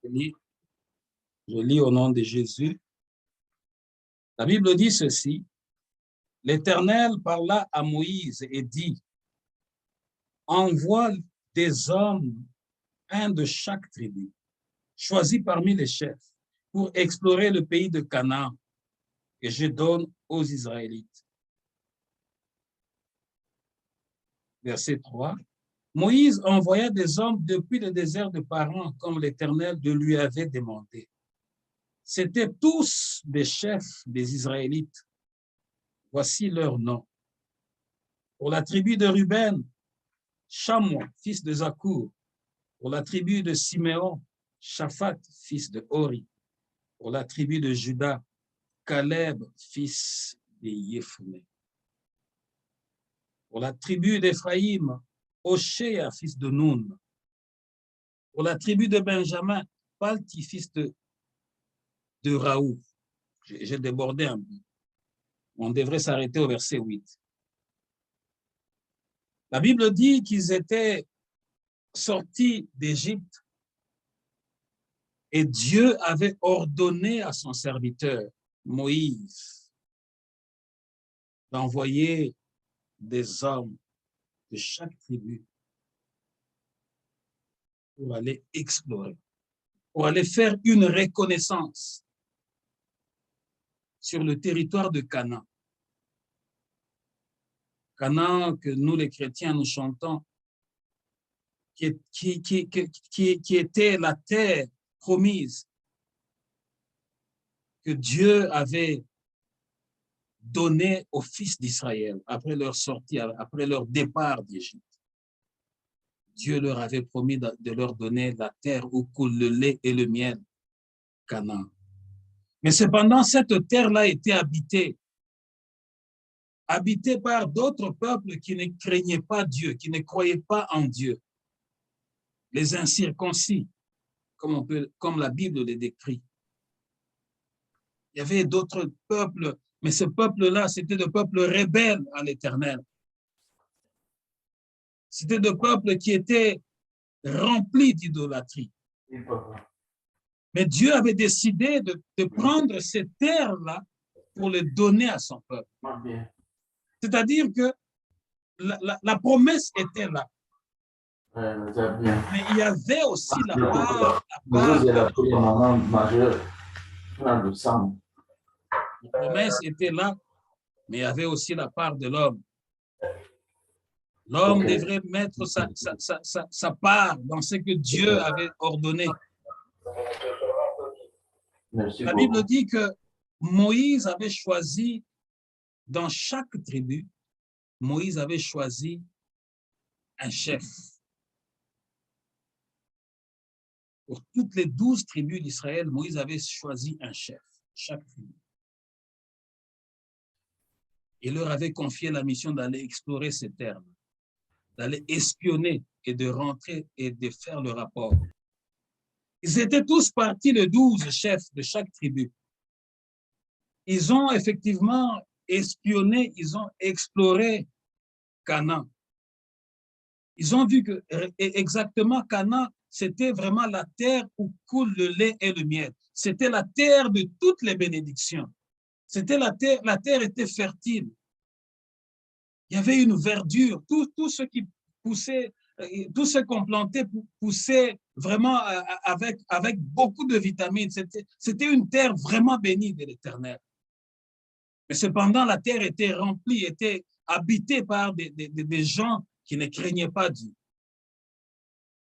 Je lis au nom de Jésus. La Bible dit ceci. L'Éternel parla à Moïse et dit, envoie des hommes, un de chaque tribu, choisis parmi les chefs, pour explorer le pays de Canaan que je donne aux Israélites. Verset 3. Moïse envoya des hommes depuis le désert de Paran, comme l'Éternel lui avait demandé. C'étaient tous des chefs des Israélites. Voici leurs noms. Pour la tribu de Ruben, Chamois, fils de Zakour. Pour la tribu de Siméon, Shaphat, fils de Hori. Pour la tribu de Juda, Caleb, fils de Yéphoné. Pour la tribu d'Éphraïm, Oshéa, fils de Noun. Pour la tribu de Benjamin, Palti, fils de Raoult. J'ai débordé un peu. On devrait s'arrêter au verset 8. La Bible dit qu'ils étaient sortis d'Égypte et Dieu avait ordonné à son serviteur, Moïse, d'envoyer des hommes de chaque tribu pour aller explorer, pour aller faire une reconnaissance sur le territoire de Canaan. Canaan que nous, les chrétiens, nous chantons, qui était la terre promise que Dieu avait donnée aux fils d'Israël après leur sortie, après leur départ d'Égypte. Dieu leur avait promis de leur donner la terre où coule le lait et le miel, Canaan. Mais cependant, cette terre-là était habitée par d'autres peuples qui ne craignaient pas Dieu, qui ne croyaient pas en Dieu. Les incirconcis, comme la Bible les décrit. Il y avait d'autres peuples, mais ce peuple-là, c'était des peuples rebelles à l'Éternel. C'était des peuples qui étaient remplis d'idolâtrie. Mais Dieu avait décidé de prendre cette terre-là pour le donner à son peuple. C'est-à-dire que la promesse était là. Mais il y avait aussi la part. La promesse était là, mais il y avait aussi la part de l'homme. L'homme devrait mettre sa part dans ce que Dieu avait ordonné. La Bible dit que Moïse avait choisi, dans chaque tribu, Moïse avait choisi un chef. Pour toutes les 12 tribus d'Israël, Moïse avait choisi un chef, chaque tribu. Il leur avait confié la mission d'aller explorer ces terres, d'aller espionner et de rentrer et de faire le rapport. Ils étaient tous partis, les 12 chefs de chaque tribu. Ils ont effectivement espionné, ils ont exploré Canaan. Ils ont vu que exactement Canaan, c'était vraiment la terre où coule le lait et le miel. C'était la terre de toutes les bénédictions. C'était la terre était fertile. Il y avait une verdure, tout ce qui poussait, tout ce qu'on plantait poussait vraiment avec beaucoup de vitamines. C'était une terre vraiment bénie de l'Éternel. Mais cependant, la terre était remplie, était habitée par des gens qui ne craignaient pas Dieu.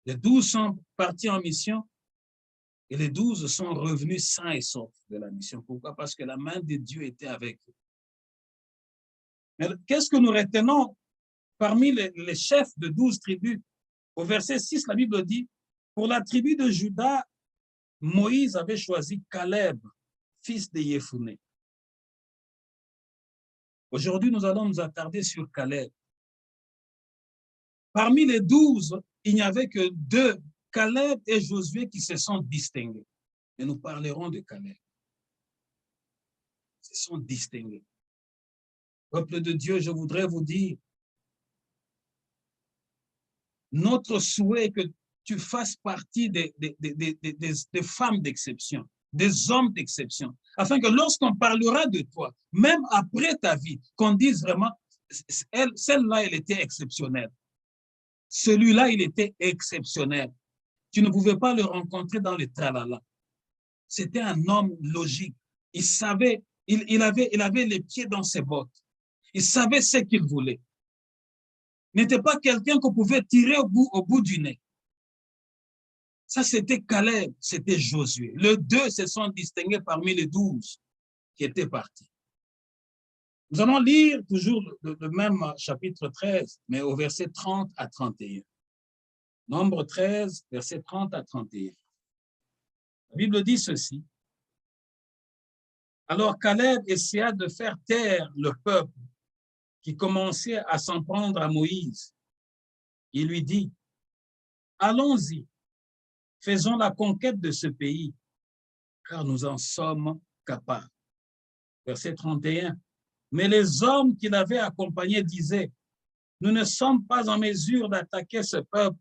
Les 12 sont partis en mission et les 12 sont revenus sains et saufs de la mission. Pourquoi? Parce que la main de Dieu était avec eux. Mais qu'est-ce que nous retenons parmi les chefs de 12 tribus? Au verset 6, la Bible dit, pour la tribu de Juda, Moïse avait choisi Caleb, fils de Yéphoné. Aujourd'hui, nous allons nous attarder sur Caleb. Parmi les 12, il n'y avait que 2, Caleb et Josué, qui se sont distingués. Et nous parlerons de Caleb. Ils se sont distingués. Peuple de Dieu, je voudrais vous dire, notre souhait est que tu fasses partie des femmes d'exception, des hommes d'exception, afin que lorsqu'on parlera de toi, même après ta vie, qu'on dise vraiment, celle-là, elle était exceptionnelle. Celui-là, il était exceptionnel. Tu ne pouvais pas le rencontrer dans le tralala. C'était un homme logique. Il savait, il avait les pieds dans ses bottes. Il savait ce qu'il voulait. Il n'était pas quelqu'un qu'on pouvait tirer au bout du nez. Ça, c'était Caleb, c'était Josué. Les deux se sont distingués parmi les 12 qui étaient partis. Nous allons lire toujours le même chapitre 13, mais au verset 30 à 31. Nombre 13, verset 30 à 31. La Bible dit ceci. Alors Caleb essaya de faire taire le peuple qui commençait à s'en prendre à Moïse. Il lui dit, allons-y, faisons la conquête de ce pays, car nous en sommes capables. Verset 31. Mais les hommes qui l'avaient accompagné disaient, nous ne sommes pas en mesure d'attaquer ce peuple,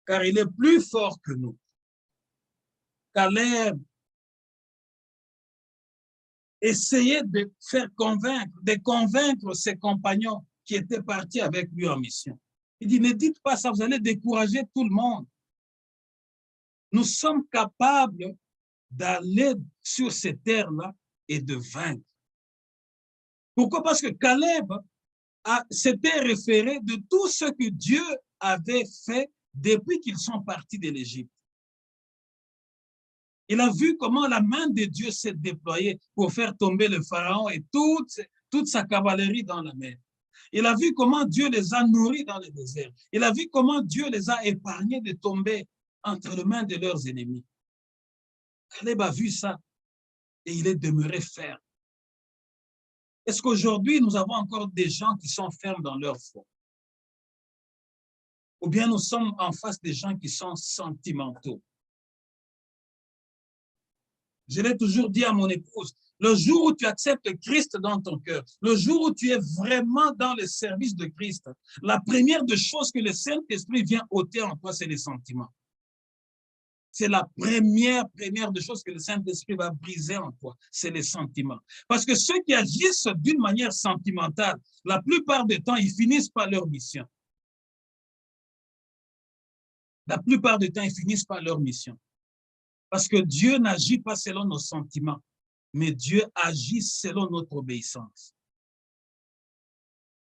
car il est plus fort que nous. Caleb essayait de convaincre ses compagnons qui étaient partis avec lui en mission. Il dit, ne dites pas ça, vous allez décourager tout le monde. Nous sommes capables d'aller sur ces terres-là et de vaincre. Pourquoi? Parce que Caleb s'était référé de tout ce que Dieu avait fait depuis qu'ils sont partis de l'Égypte. Il a vu comment la main de Dieu s'est déployée pour faire tomber le Pharaon et toute sa cavalerie dans la mer. Il a vu comment Dieu les a nourris dans le désert. Il a vu comment Dieu les a épargnés de tomber entre les mains de leurs ennemis. Caleb a vu ça et il est demeuré ferme. Est-ce qu'aujourd'hui, nous avons encore des gens qui sont fermes dans leur foi? Ou bien nous sommes en face des gens qui sont sentimentaux? Je l'ai toujours dit à mon épouse, le jour où tu acceptes Christ dans ton cœur, le jour où tu es vraiment dans le service de Christ, la première des choses que le Saint-Esprit vient ôter en toi, c'est les sentiments. C'est la première des choses que le Saint-Esprit va briser en toi, c'est les sentiments. Parce que ceux qui agissent d'une manière sentimentale, la plupart du temps, ils finissent par leur mission. La plupart du temps, ils finissent par leur mission. Parce que Dieu n'agit pas selon nos sentiments, mais Dieu agit selon notre obéissance.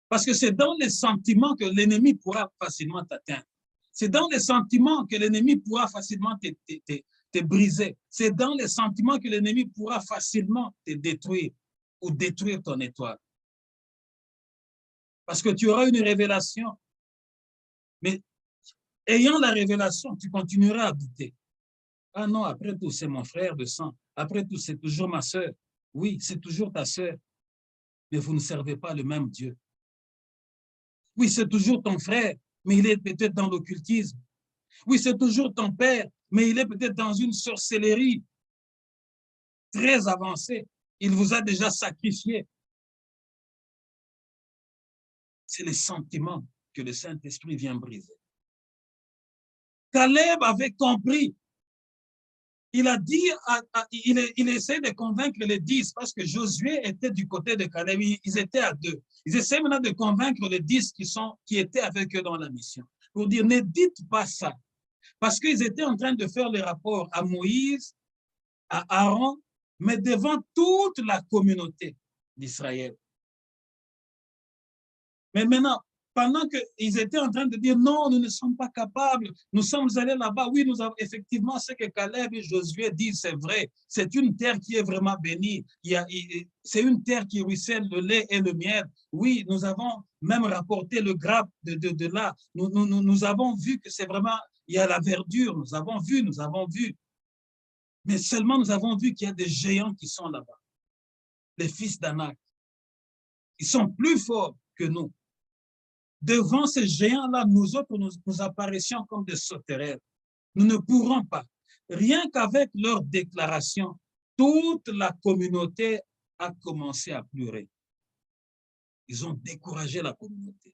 Parce que c'est dans les sentiments que l'ennemi pourra facilement t'atteindre. C'est dans les sentiments que l'ennemi pourra facilement te briser. C'est dans les sentiments que l'ennemi pourra facilement te détruire ou détruire ton étoile. Parce que tu auras une révélation. Mais ayant la révélation, tu continueras à douter. Ah non, après tout, c'est mon frère de sang. Après tout, c'est toujours ma sœur. Oui, c'est toujours ta sœur. Mais vous ne servez pas le même Dieu. Oui, c'est toujours ton frère, mais il est peut-être dans l'occultisme. Oui, c'est toujours ton père, mais il est peut-être dans une sorcellerie très avancée. Il vous a déjà sacrifié. C'est les sentiments que le Saint-Esprit vient briser. Caleb avait compris. Il a dit, il essaie de convaincre les 10 parce que Josué était du côté de Caleb, ils étaient à 2. Ils essaient maintenant de convaincre les 10 qui étaient avec eux dans la mission. Pour dire, ne dites pas ça. Parce qu'ils étaient en train de faire le rapport à Moïse, à Aaron, mais devant toute la communauté d'Israël. Mais maintenant, pendant qu'ils étaient en train de dire non, nous ne sommes pas capables, nous sommes allés là-bas, oui, nous avons effectivement ce que Caleb et Josué disent, c'est vrai, c'est une terre qui est vraiment bénie, c'est une terre qui ruisselle le lait et le miel. Oui, nous avons même rapporté le grappe de là, nous avons vu que c'est vraiment, il y a la verdure, nous avons vu, mais seulement nous avons vu qu'il y a des géants qui sont là-bas, les fils d'Anak, ils sont plus forts que nous. Devant ces géants-là, nous autres, nous apparaissions comme des sauterelles. Nous ne pourrons pas. Rien qu'avec leur déclaration, toute la communauté a commencé à pleurer. Ils ont découragé la communauté.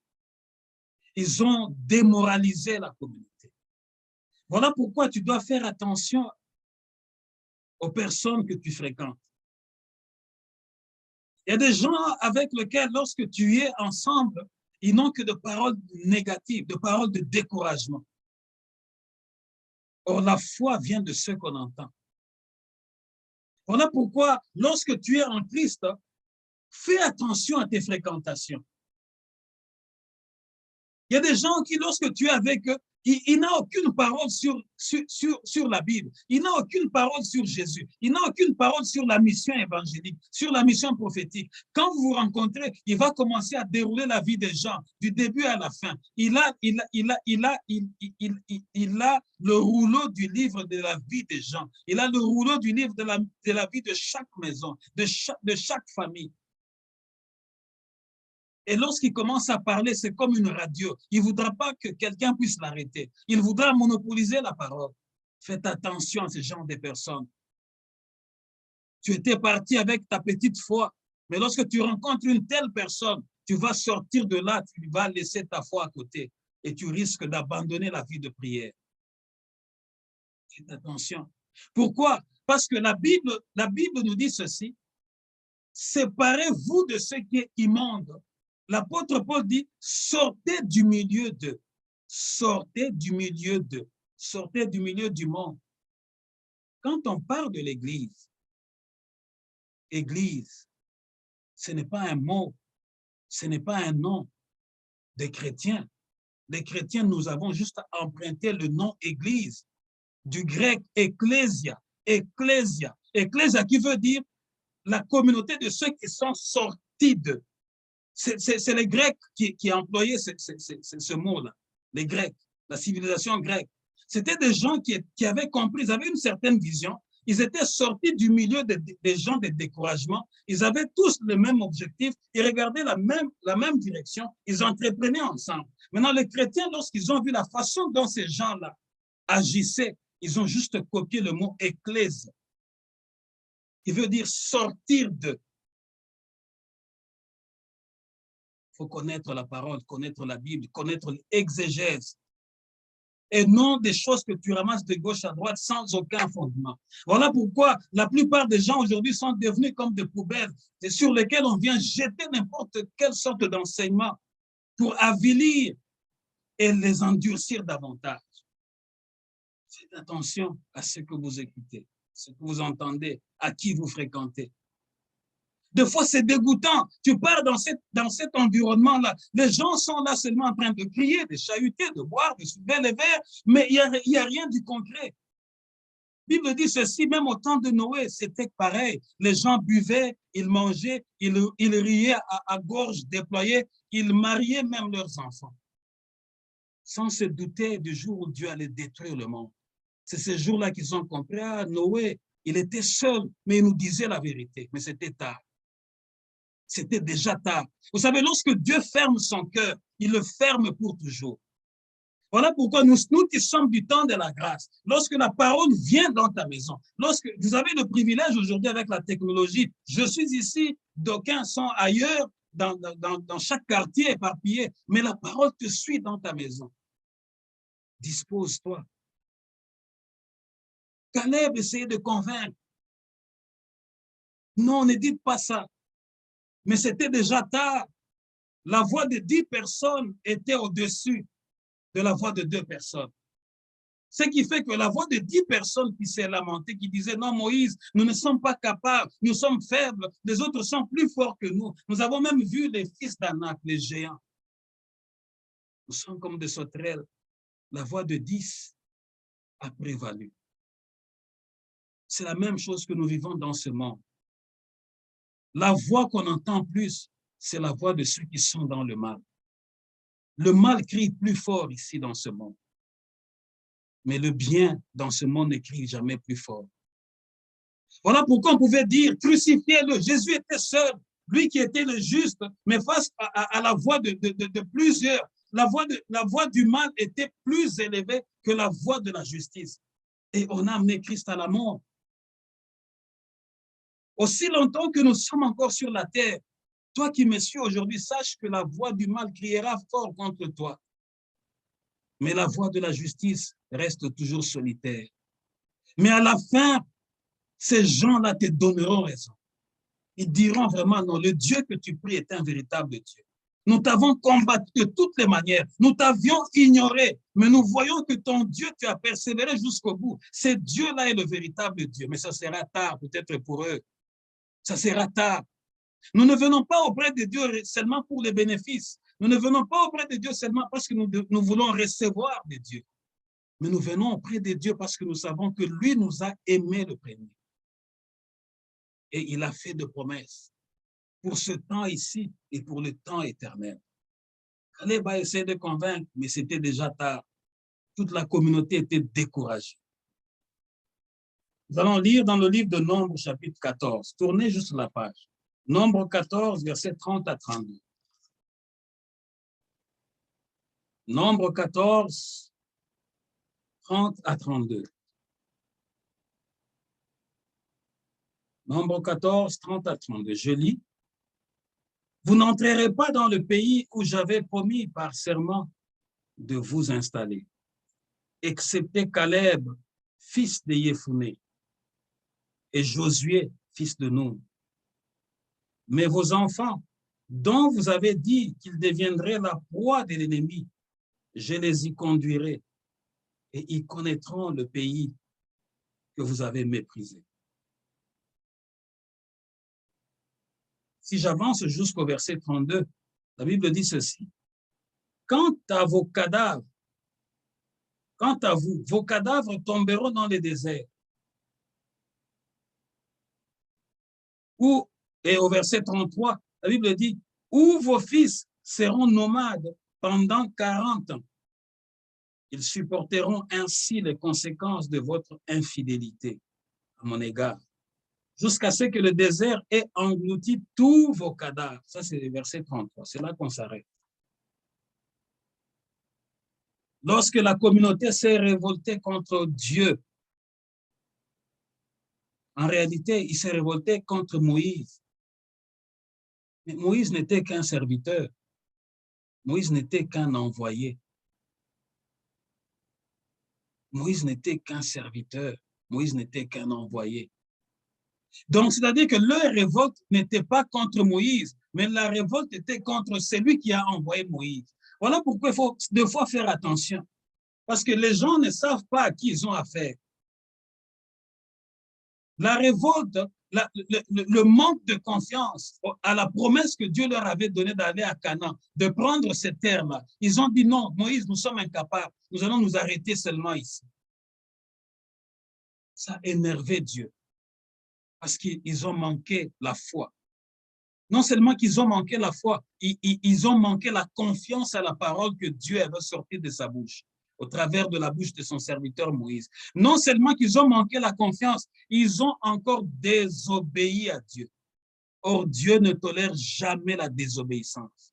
Ils ont démoralisé la communauté. Voilà pourquoi tu dois faire attention aux personnes que tu fréquentes. Il y a des gens avec lesquels, lorsque tu es ensemble, ils n'ont que de paroles négatives, de paroles de découragement. Or, la foi vient de ce qu'on entend. Voilà pourquoi, lorsque tu es en Christ, fais attention à tes fréquentations. Il y a des gens qui, lorsque tu es avec eux, il n'a aucune parole sur la Bible. Il n'a aucune parole sur Jésus. Il n'a aucune parole sur la mission évangélique, sur la mission prophétique. Quand vous vous rencontrez, il va commencer à dérouler la vie des gens du début à la fin. Il a le rouleau du livre de la vie des gens. Il a le rouleau du livre de la vie de chaque maison, de chaque famille. Et lorsqu'il commence à parler, c'est comme une radio. Il ne voudra pas que quelqu'un puisse l'arrêter. Il voudra monopoliser la parole. Faites attention à ce genre de personnes. Tu étais parti avec ta petite foi, mais lorsque tu rencontres une telle personne, tu vas sortir de là, tu vas laisser ta foi à côté et tu risques d'abandonner la vie de prière. Faites attention. Pourquoi? Parce que la Bible nous dit ceci. Séparez-vous de ce qui est immonde. L'apôtre Paul dit, sortez du milieu d'eux, sortez du milieu d'eux, sortez du milieu du monde. Quand on parle de l'Église, Église, ce n'est pas un mot, ce n'est pas un nom des chrétiens. Les chrétiens, nous avons juste emprunté le nom Église, du grec ecclésia, ecclésia, ecclésia qui veut dire la communauté de ceux qui sont sortis d'eux. C'est les Grecs qui employaient ce mot-là, les Grecs, la civilisation grecque. C'était des gens qui avaient compris, ils avaient une certaine vision, ils étaient sortis du milieu des gens de découragement, ils avaient tous le même objectif, ils regardaient la même direction, ils entreprenaient ensemble. Maintenant, les chrétiens, lorsqu'ils ont vu la façon dont ces gens-là agissaient, ils ont juste copié le mot « ecclèse », qui veut dire « sortir de ». Il faut connaître la parole, connaître la Bible, connaître l'exégèse. Et non des choses que tu ramasses de gauche à droite sans aucun fondement. Voilà pourquoi la plupart des gens aujourd'hui sont devenus comme des poubelles sur lesquelles on vient jeter n'importe quelle sorte d'enseignement pour avilir et les endurcir davantage. Faites attention à ce que vous écoutez, ce que vous entendez, à qui vous fréquentez. Des fois, c'est dégoûtant. Tu pars dans cet environnement-là. Les gens sont là seulement en train de crier, de chahuter, de boire, de soulever les verres, mais il n'y a rien du concret. La Bible dit ceci, même au temps de Noé, c'était pareil. Les gens buvaient, ils mangeaient, ils riaient à gorge déployée, ils mariaient même leurs enfants, sans se douter du jour où Dieu allait détruire le monde. C'est ce jour-là qu'ils ont compris, ah, Noé, il était seul, mais il nous disait la vérité, mais c'était tard. C'était déjà tard. Vous savez, lorsque Dieu ferme son cœur, il le ferme pour toujours. Voilà pourquoi nous qui sommes du temps de la grâce, lorsque la parole vient dans ta maison, lorsque vous avez le privilège aujourd'hui avec la technologie, je suis ici, d'aucuns sont ailleurs, dans chaque quartier éparpillé, mais la parole te suit dans ta maison. Dispose-toi. Caleb essayait de convaincre. Non, ne dites pas ça. Mais c'était déjà tard. La voix de 10 personnes était au-dessus de la voix de 2 personnes. Ce qui fait que la voix de 10 personnes qui s'est lamentée, qui disaient, non, Moïse, nous ne sommes pas capables, nous sommes faibles, les autres sont plus forts que nous. Nous avons même vu les fils d'Anak, les géants. Nous sommes comme des sauterelles. La voix de 10 a prévalu. C'est la même chose que nous vivons dans ce monde. La voix qu'on entend plus, c'est la voix de ceux qui sont dans le mal. Le mal crie plus fort ici dans ce monde. Mais le bien dans ce monde ne crie jamais plus fort. Voilà pourquoi on pouvait dire, crucifiez-le. Jésus était seul, lui qui était le juste, mais face à la voix de plusieurs, la voix du mal était plus élevée que la voix de la justice. Et on a amené Christ à la mort. Aussi longtemps que nous sommes encore sur la terre, toi qui me suis aujourd'hui, sache que la voix du mal criera fort contre toi. Mais la voie de la justice reste toujours solitaire. Mais à la fin, ces gens-là te donneront raison. Ils diront vraiment, non, le Dieu que tu pries est un véritable Dieu. Nous t'avons combattu de toutes les manières. Nous t'avions ignoré, mais nous voyons que ton Dieu, tu as persévéré jusqu'au bout. Ce Dieu-là est le véritable Dieu, mais ça sera tard peut-être pour eux. Ça sera tard. Nous ne venons pas auprès de Dieu seulement pour les bénéfices. Nous ne venons pas auprès de Dieu seulement parce que nous voulons recevoir de Dieu. Mais nous venons auprès de Dieu parce que nous savons que lui nous a aimés le premier. Et il a fait de promesses pour ce temps ici et pour le temps éternel. Caleb a essayé de convaincre, mais c'était déjà tard. Toute la communauté était découragée. Nous allons lire dans le livre de Nombre, chapitre 14. Tournez juste la page. Nombre 14, versets 30 à 32. Nombre 14, 30 à 32. Nombre 14, 30 à 32. Je lis. Vous n'entrerez pas dans le pays où j'avais promis par serment de vous installer, excepté Caleb, fils de Yéphuné, et Josué, fils de Nun. Mais vos enfants, dont vous avez dit qu'ils deviendraient la proie de l'ennemi, je les y conduirai, et ils connaîtront le pays que vous avez méprisé. Si j'avance jusqu'au verset 32, la Bible dit ceci. Quant à vos cadavres, quant à vous, vos cadavres tomberont dans les déserts. Et au verset 33, la Bible dit, où vos fils seront nomades pendant 40 ans. Ils supporteront ainsi les conséquences de votre infidélité à mon égard, jusqu'à ce que le désert ait englouti tous vos cadavres. Ça, c'est le verset 33. C'est là qu'on s'arrête. Lorsque la communauté s'est révoltée contre Dieu, en réalité, il s'est révolté contre Moïse. Mais Moïse n'était qu'un serviteur. Moïse n'était qu'un envoyé. Moïse n'était qu'un serviteur. Moïse n'était qu'un envoyé. Donc, c'est-à-dire que leur révolte n'était pas contre Moïse, mais la révolte était contre celui qui a envoyé Moïse. Voilà pourquoi il faut deux fois faire attention. Parce que les gens ne savent pas à qui ils ont affaire. La révolte, le manque de confiance à la promesse que Dieu leur avait donnée d'aller à Canaan, de prendre cette terre-là. Ils ont dit non, Moïse, nous sommes incapables. Nous allons nous arrêter seulement ici. Ça a énervé Dieu. Parce qu'ils ont manqué la foi. Non seulement qu'ils ont manqué la foi, ils ont manqué la confiance à la parole que Dieu avait sortie de sa bouche, au travers de la bouche de son serviteur Moïse. Non seulement qu'ils ont manqué la confiance, ils ont encore désobéi à Dieu. Or, Dieu ne tolère jamais la désobéissance.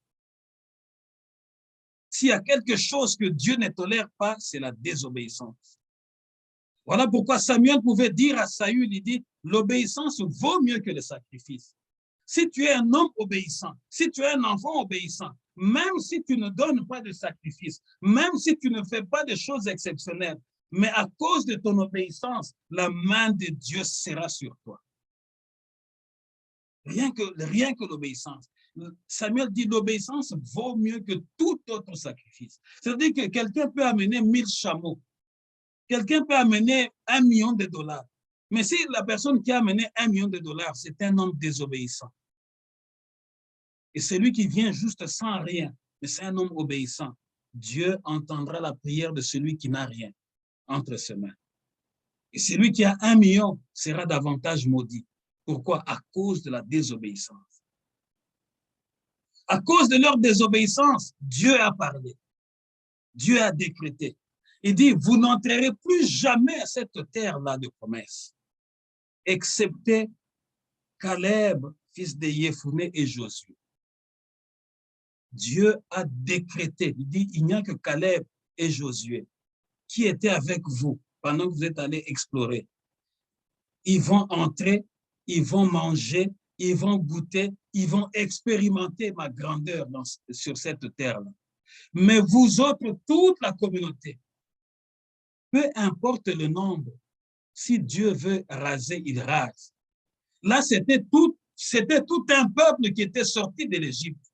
S'il y a quelque chose que Dieu ne tolère pas, c'est la désobéissance. Voilà pourquoi Samuel pouvait dire à Saül, il dit, l'obéissance vaut mieux que le sacrifice. Si tu es un homme obéissant, si tu es un enfant obéissant, même si tu ne donnes pas de sacrifice, même si tu ne fais pas de choses exceptionnelles, mais à cause de ton obéissance, la main de Dieu sera sur toi. Rien que l'obéissance. Samuel dit l'obéissance vaut mieux que tout autre sacrifice. C'est-à-dire que quelqu'un peut amener 1000 chameaux, quelqu'un peut amener $1 million. Mais si la personne qui a amené $1 million, c'est un homme désobéissant. Et celui qui vient juste sans rien, mais c'est un homme obéissant, Dieu entendra la prière de celui qui n'a rien entre ses mains. Et celui qui a 1 million sera davantage maudit. Pourquoi? À cause de la désobéissance. À cause de leur désobéissance, Dieu a parlé. Dieu a décrété. Il dit, vous n'entrerez plus jamais à cette terre-là de promesse, excepté Caleb, fils de Yéphuné et Josué. Dieu a décrété, il dit, il n'y a que Caleb et Josué qui étaient avec vous pendant que vous êtes allés explorer. Ils vont entrer, ils vont manger, ils vont goûter, ils vont expérimenter ma grandeur sur cette terre-là. Mais vous autres, toute la communauté, peu importe le nombre, si Dieu veut raser, il rase. Là, c'était tout un peuple qui était sorti de l'Égypte.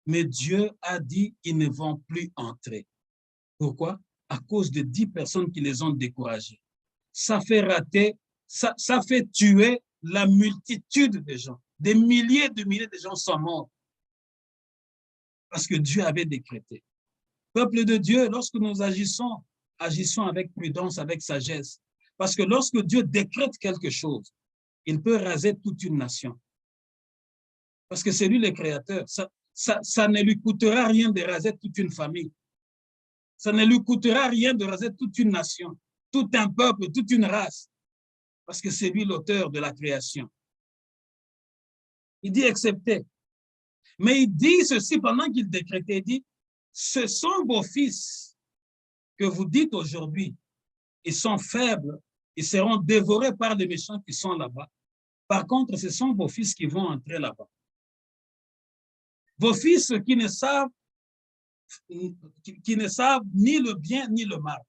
Mais Dieu a dit qu'ils ne vont plus entrer. Pourquoi? À cause de 10 personnes qui les ont découragés. Ça fait rater, ça fait tuer la multitude de gens. Des milliers de gens sont morts. Parce que Dieu avait décrété. Peuple de Dieu, lorsque nous agissons avec prudence, avec sagesse. Parce que lorsque Dieu décrète quelque chose, il peut raser toute une nation. Parce que c'est lui le créateur. Ça ne lui coûtera rien de raser toute une famille. Ça ne lui coûtera rien de raser toute une nation, tout un peuple, toute une race. Parce que c'est lui l'auteur de la création. Il dit excepté. Mais il dit ceci pendant qu'il décrétait, il dit, ce sont vos fils que vous dites aujourd'hui, ils sont faibles, ils seront dévorés par les méchants qui sont là-bas. Par contre, ce sont vos fils qui vont entrer là-bas. Vos fils qui ne savent ni le bien ni le mal,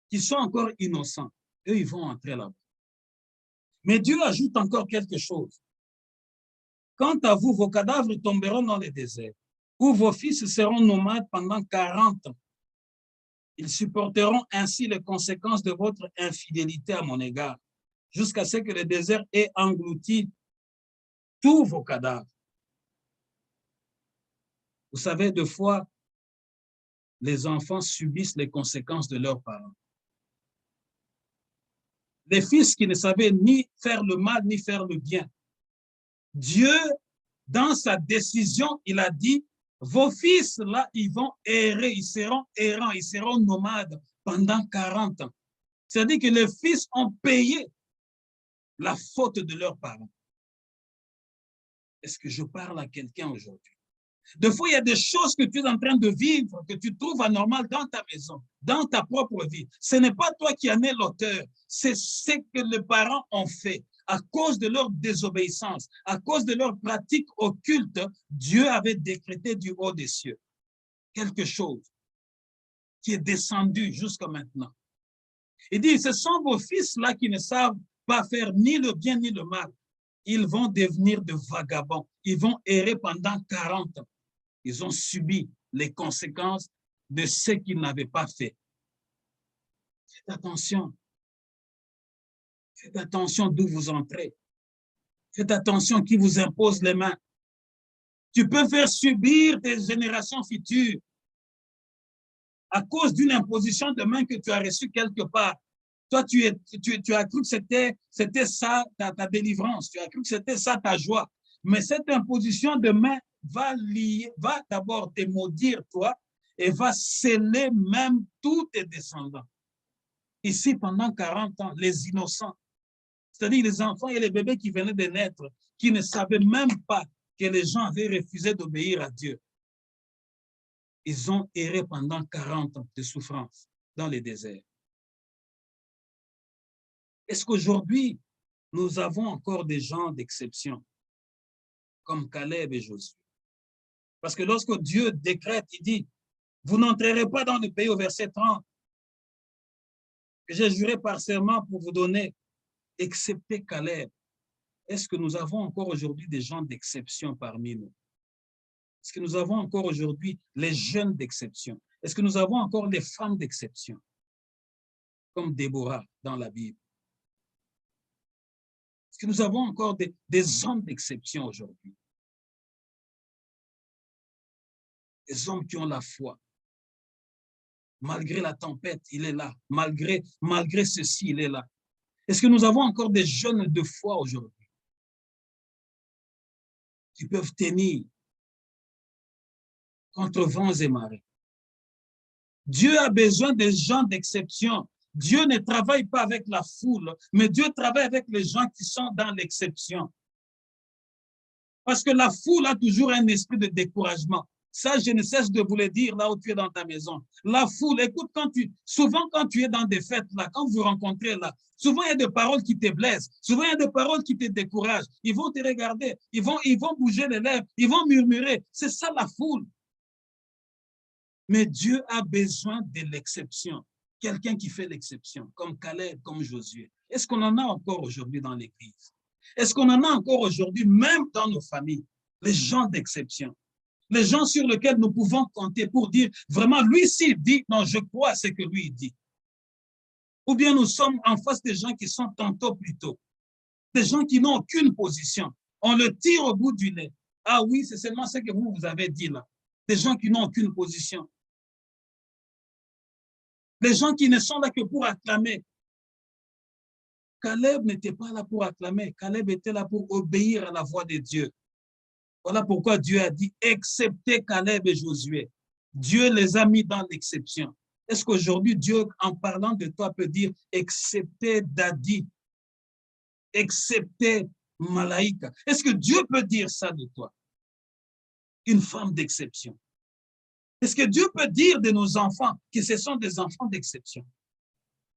qui sont encore innocents, eux, ils vont entrer là-bas. Mais Dieu ajoute encore quelque chose. Quant à vous, vos cadavres tomberont dans les déserts, où vos fils seront nomades pendant 40 ans. Ils supporteront ainsi les conséquences de votre infidélité à mon égard, jusqu'à ce que le désert ait englouti tous vos cadavres. Vous savez, deux fois, les enfants subissent les conséquences de leurs parents. Les fils qui ne savaient ni faire le mal, ni faire le bien. Dieu, dans sa décision, il a dit, vos fils, là, ils vont errer, ils seront errants, ils seront nomades pendant 40 ans. C'est-à-dire que les fils ont payé la faute de leurs parents. Est-ce que je parle à quelqu'un aujourd'hui? Des fois, il y a des choses que tu es en train de vivre, que tu trouves anormales dans ta maison, dans ta propre vie. Ce n'est pas toi qui en es l'auteur, c'est ce que les parents ont fait. À cause de leur désobéissance, à cause de leur pratique occulte, Dieu avait décrété du haut des cieux quelque chose qui est descendu jusqu'à maintenant. Il dit, ce sont vos fils-là qui ne savent pas faire ni le bien ni le mal. Ils vont devenir de vagabonds. Ils vont errer pendant 40 ans. Ils ont subi les conséquences de ce qu'ils n'avaient pas fait. Faites attention. Faites attention d'où vous entrez. Faites attention qui vous impose les mains. Tu peux faire subir tes générations futures à cause d'une imposition de main que tu as reçue quelque part. Toi, tu as cru que c'était ça ta délivrance. Tu as cru que c'était ça ta joie. Mais cette imposition de main va d'abord te maudire, toi, et va sceller même tous tes descendants. Ici, pendant 40 ans, les innocents, c'est-à-dire les enfants et les bébés qui venaient de naître, qui ne savaient même pas que les gens avaient refusé d'obéir à Dieu. Ils ont erré pendant 40 ans de souffrance dans les déserts. Est-ce qu'aujourd'hui, nous avons encore des gens d'exception, comme Caleb et Josué? Parce que lorsque Dieu décrète, il dit, vous n'entrerez pas dans le pays au verset 30, que j'ai juré par serment pour vous donner, excepté Caleb. Est-ce que nous avons encore aujourd'hui des gens d'exception parmi nous? Est-ce que nous avons encore aujourd'hui les jeunes d'exception? Est-ce que nous avons encore les femmes d'exception, comme Déborah dans la Bible? Est-ce que nous avons encore des hommes d'exception aujourd'hui? Des hommes qui ont la foi. Malgré la tempête, il est là. Malgré ceci, il est là. Est-ce que nous avons encore des jeunes de foi aujourd'hui qui peuvent tenir contre vents et marées? Dieu a besoin des gens d'exception. Dieu ne travaille pas avec la foule, mais Dieu travaille avec les gens qui sont dans l'exception. Parce que la foule a toujours un esprit de découragement. Ça, je ne cesse de vous le dire là où tu es dans ta maison. La foule, écoute, souvent quand tu es dans des fêtes là, quand vous rencontrez là, souvent il y a des paroles qui te blessent, souvent il y a des paroles qui te découragent. Ils vont te regarder, ils vont bouger les lèvres, ils vont murmurer. C'est ça la foule. Mais Dieu a besoin de l'exception. Quelqu'un qui fait l'exception, comme Caleb, comme Josué. Est-ce qu'on en a encore aujourd'hui dans l'Église? Est-ce qu'on en a encore aujourd'hui, même dans nos familles, les gens d'exception? Les gens sur lesquels nous pouvons compter pour dire, vraiment, lui, s'il dit, non, je crois à ce que lui dit. Ou bien nous sommes en face des gens qui sont tantôt plutôt, des gens qui n'ont aucune position. On le tire au bout du nez. Ah oui, c'est seulement ce que vous avez dit là. Des gens qui n'ont aucune position. Des gens qui ne sont là que pour acclamer. Caleb n'était pas là pour acclamer. Caleb était là pour obéir à la voix de Dieu. Voilà pourquoi Dieu a dit, excepté Caleb et Josué. Dieu les a mis dans l'exception. Est-ce qu'aujourd'hui, Dieu, en parlant de toi, peut dire, excepté Dadi, excepté Malaïka? Est-ce que Dieu peut dire ça de toi? Une femme d'exception. Est-ce que Dieu peut dire de nos enfants que ce sont des enfants d'exception?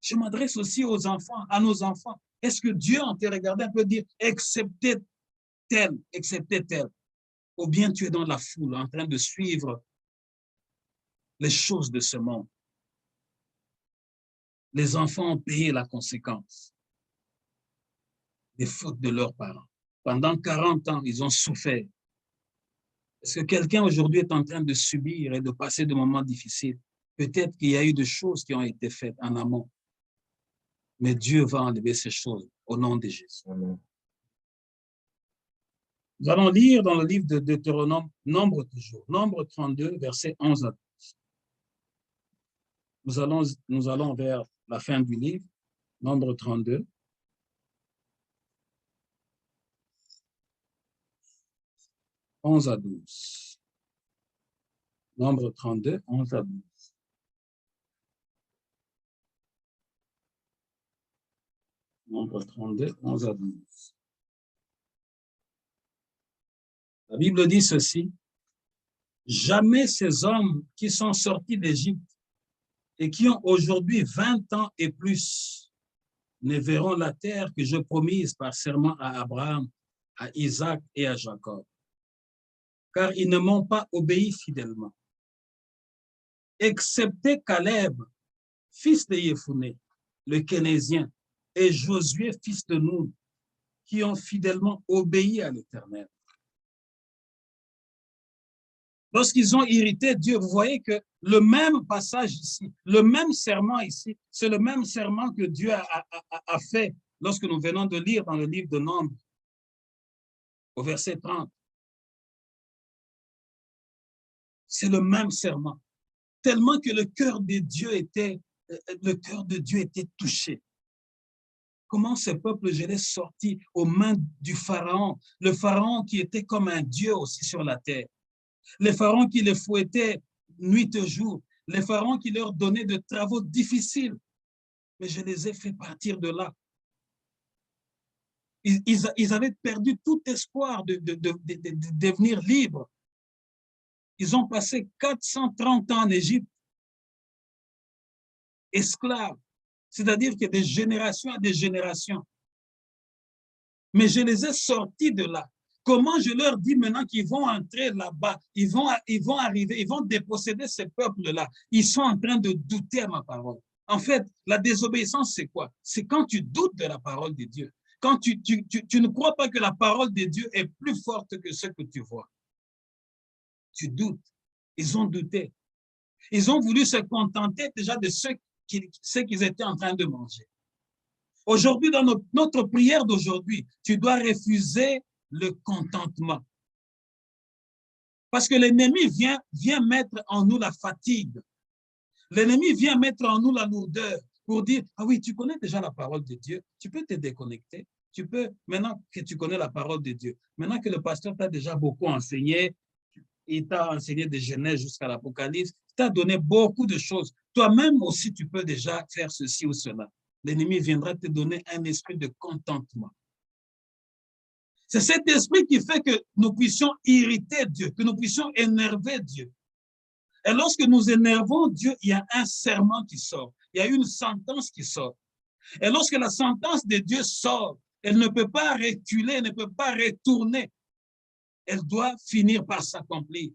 Je m'adresse aussi aux enfants, à nos enfants. Est-ce que Dieu, en te regardant, peut dire, excepté tel, excepté tel? Ou bien tu es dans la foule en train de suivre les choses de ce monde. Les enfants ont payé la conséquence des fautes de leurs parents. Pendant 40 ans, ils ont souffert. Est-ce que quelqu'un aujourd'hui est en train de subir et de passer des moments difficiles? Peut-être qu'il y a eu des choses qui ont été faites en amont. Mais Dieu va enlever ces choses au nom de Jésus. Amen. Nous allons lire dans le livre de Deutéronome, Nombre toujours, Nombre 32, versets 11 à 12. Nous allons vers la fin du livre, Nombre 32. « 11 à 12. Nombre 32, 11 à 12. Nombre 32, 11 à 12. La Bible dit ceci, « Jamais ces hommes qui sont sortis d'Égypte et qui ont aujourd'hui 20 ans et plus ne verront la terre que je promise par serment à Abraham, à Isaac et à Jacob, car ils ne m'ont pas obéi fidèlement. Excepté Caleb, fils de Yéphuné, le Kénésien, et Josué, fils de Nun, qui ont fidèlement obéi à l'Éternel. » Lorsqu'ils ont irrité Dieu, vous voyez que le même passage ici, le même serment ici, c'est le même serment que Dieu a fait lorsque nous venons de lire dans le livre de Nombres, au verset 30. C'est le même serment, tellement que le cœur de Dieu était touché. Comment ce peuple, je l'ai sorti aux mains du Pharaon, le Pharaon qui était comme un Dieu aussi sur la terre. Les pharaons qui les fouettaient nuit et jour, les pharaons qui leur donnaient de travaux difficiles. Mais je les ai fait partir de là. Ils avaient perdu tout espoir de devenir libres. Ils ont passé 430 ans en Égypte, esclaves, c'est-à-dire que des générations à des générations. Mais je les ai sortis de là. Comment je leur dis maintenant qu'ils vont entrer là-bas, ils vont arriver, ils vont déposséder ces peuples-là. Ils sont en train de douter à ma parole. En fait, la désobéissance, c'est quoi? C'est quand tu doutes de la parole de Dieu. Quand tu ne crois pas que la parole de Dieu est plus forte que ce que tu vois. Tu doutes. Ils ont douté. Ils ont voulu se contenter déjà de ce qu'ils étaient en train de manger. Aujourd'hui, dans notre prière d'aujourd'hui, tu dois refuser le contentement. Parce que l'ennemi vient mettre en nous la fatigue. L'ennemi vient mettre en nous la lourdeur pour dire, ah oui, tu connais déjà la parole de Dieu, tu peux te déconnecter. Tu peux, maintenant que tu connais la parole de Dieu, maintenant que le pasteur t'a déjà beaucoup enseigné, il t'a enseigné de Genèse jusqu'à l'Apocalypse, il t'a donné beaucoup de choses. Toi-même aussi, tu peux déjà faire ceci ou cela. L'ennemi viendra te donner un esprit de contentement. C'est cet esprit qui fait que nous puissions irriter Dieu, que nous puissions énerver Dieu. Et lorsque nous énervons Dieu, il y a un serment qui sort. Il y a une sentence qui sort. Et lorsque la sentence de Dieu sort, elle ne peut pas reculer, elle ne peut pas retourner. Elle doit finir par s'accomplir.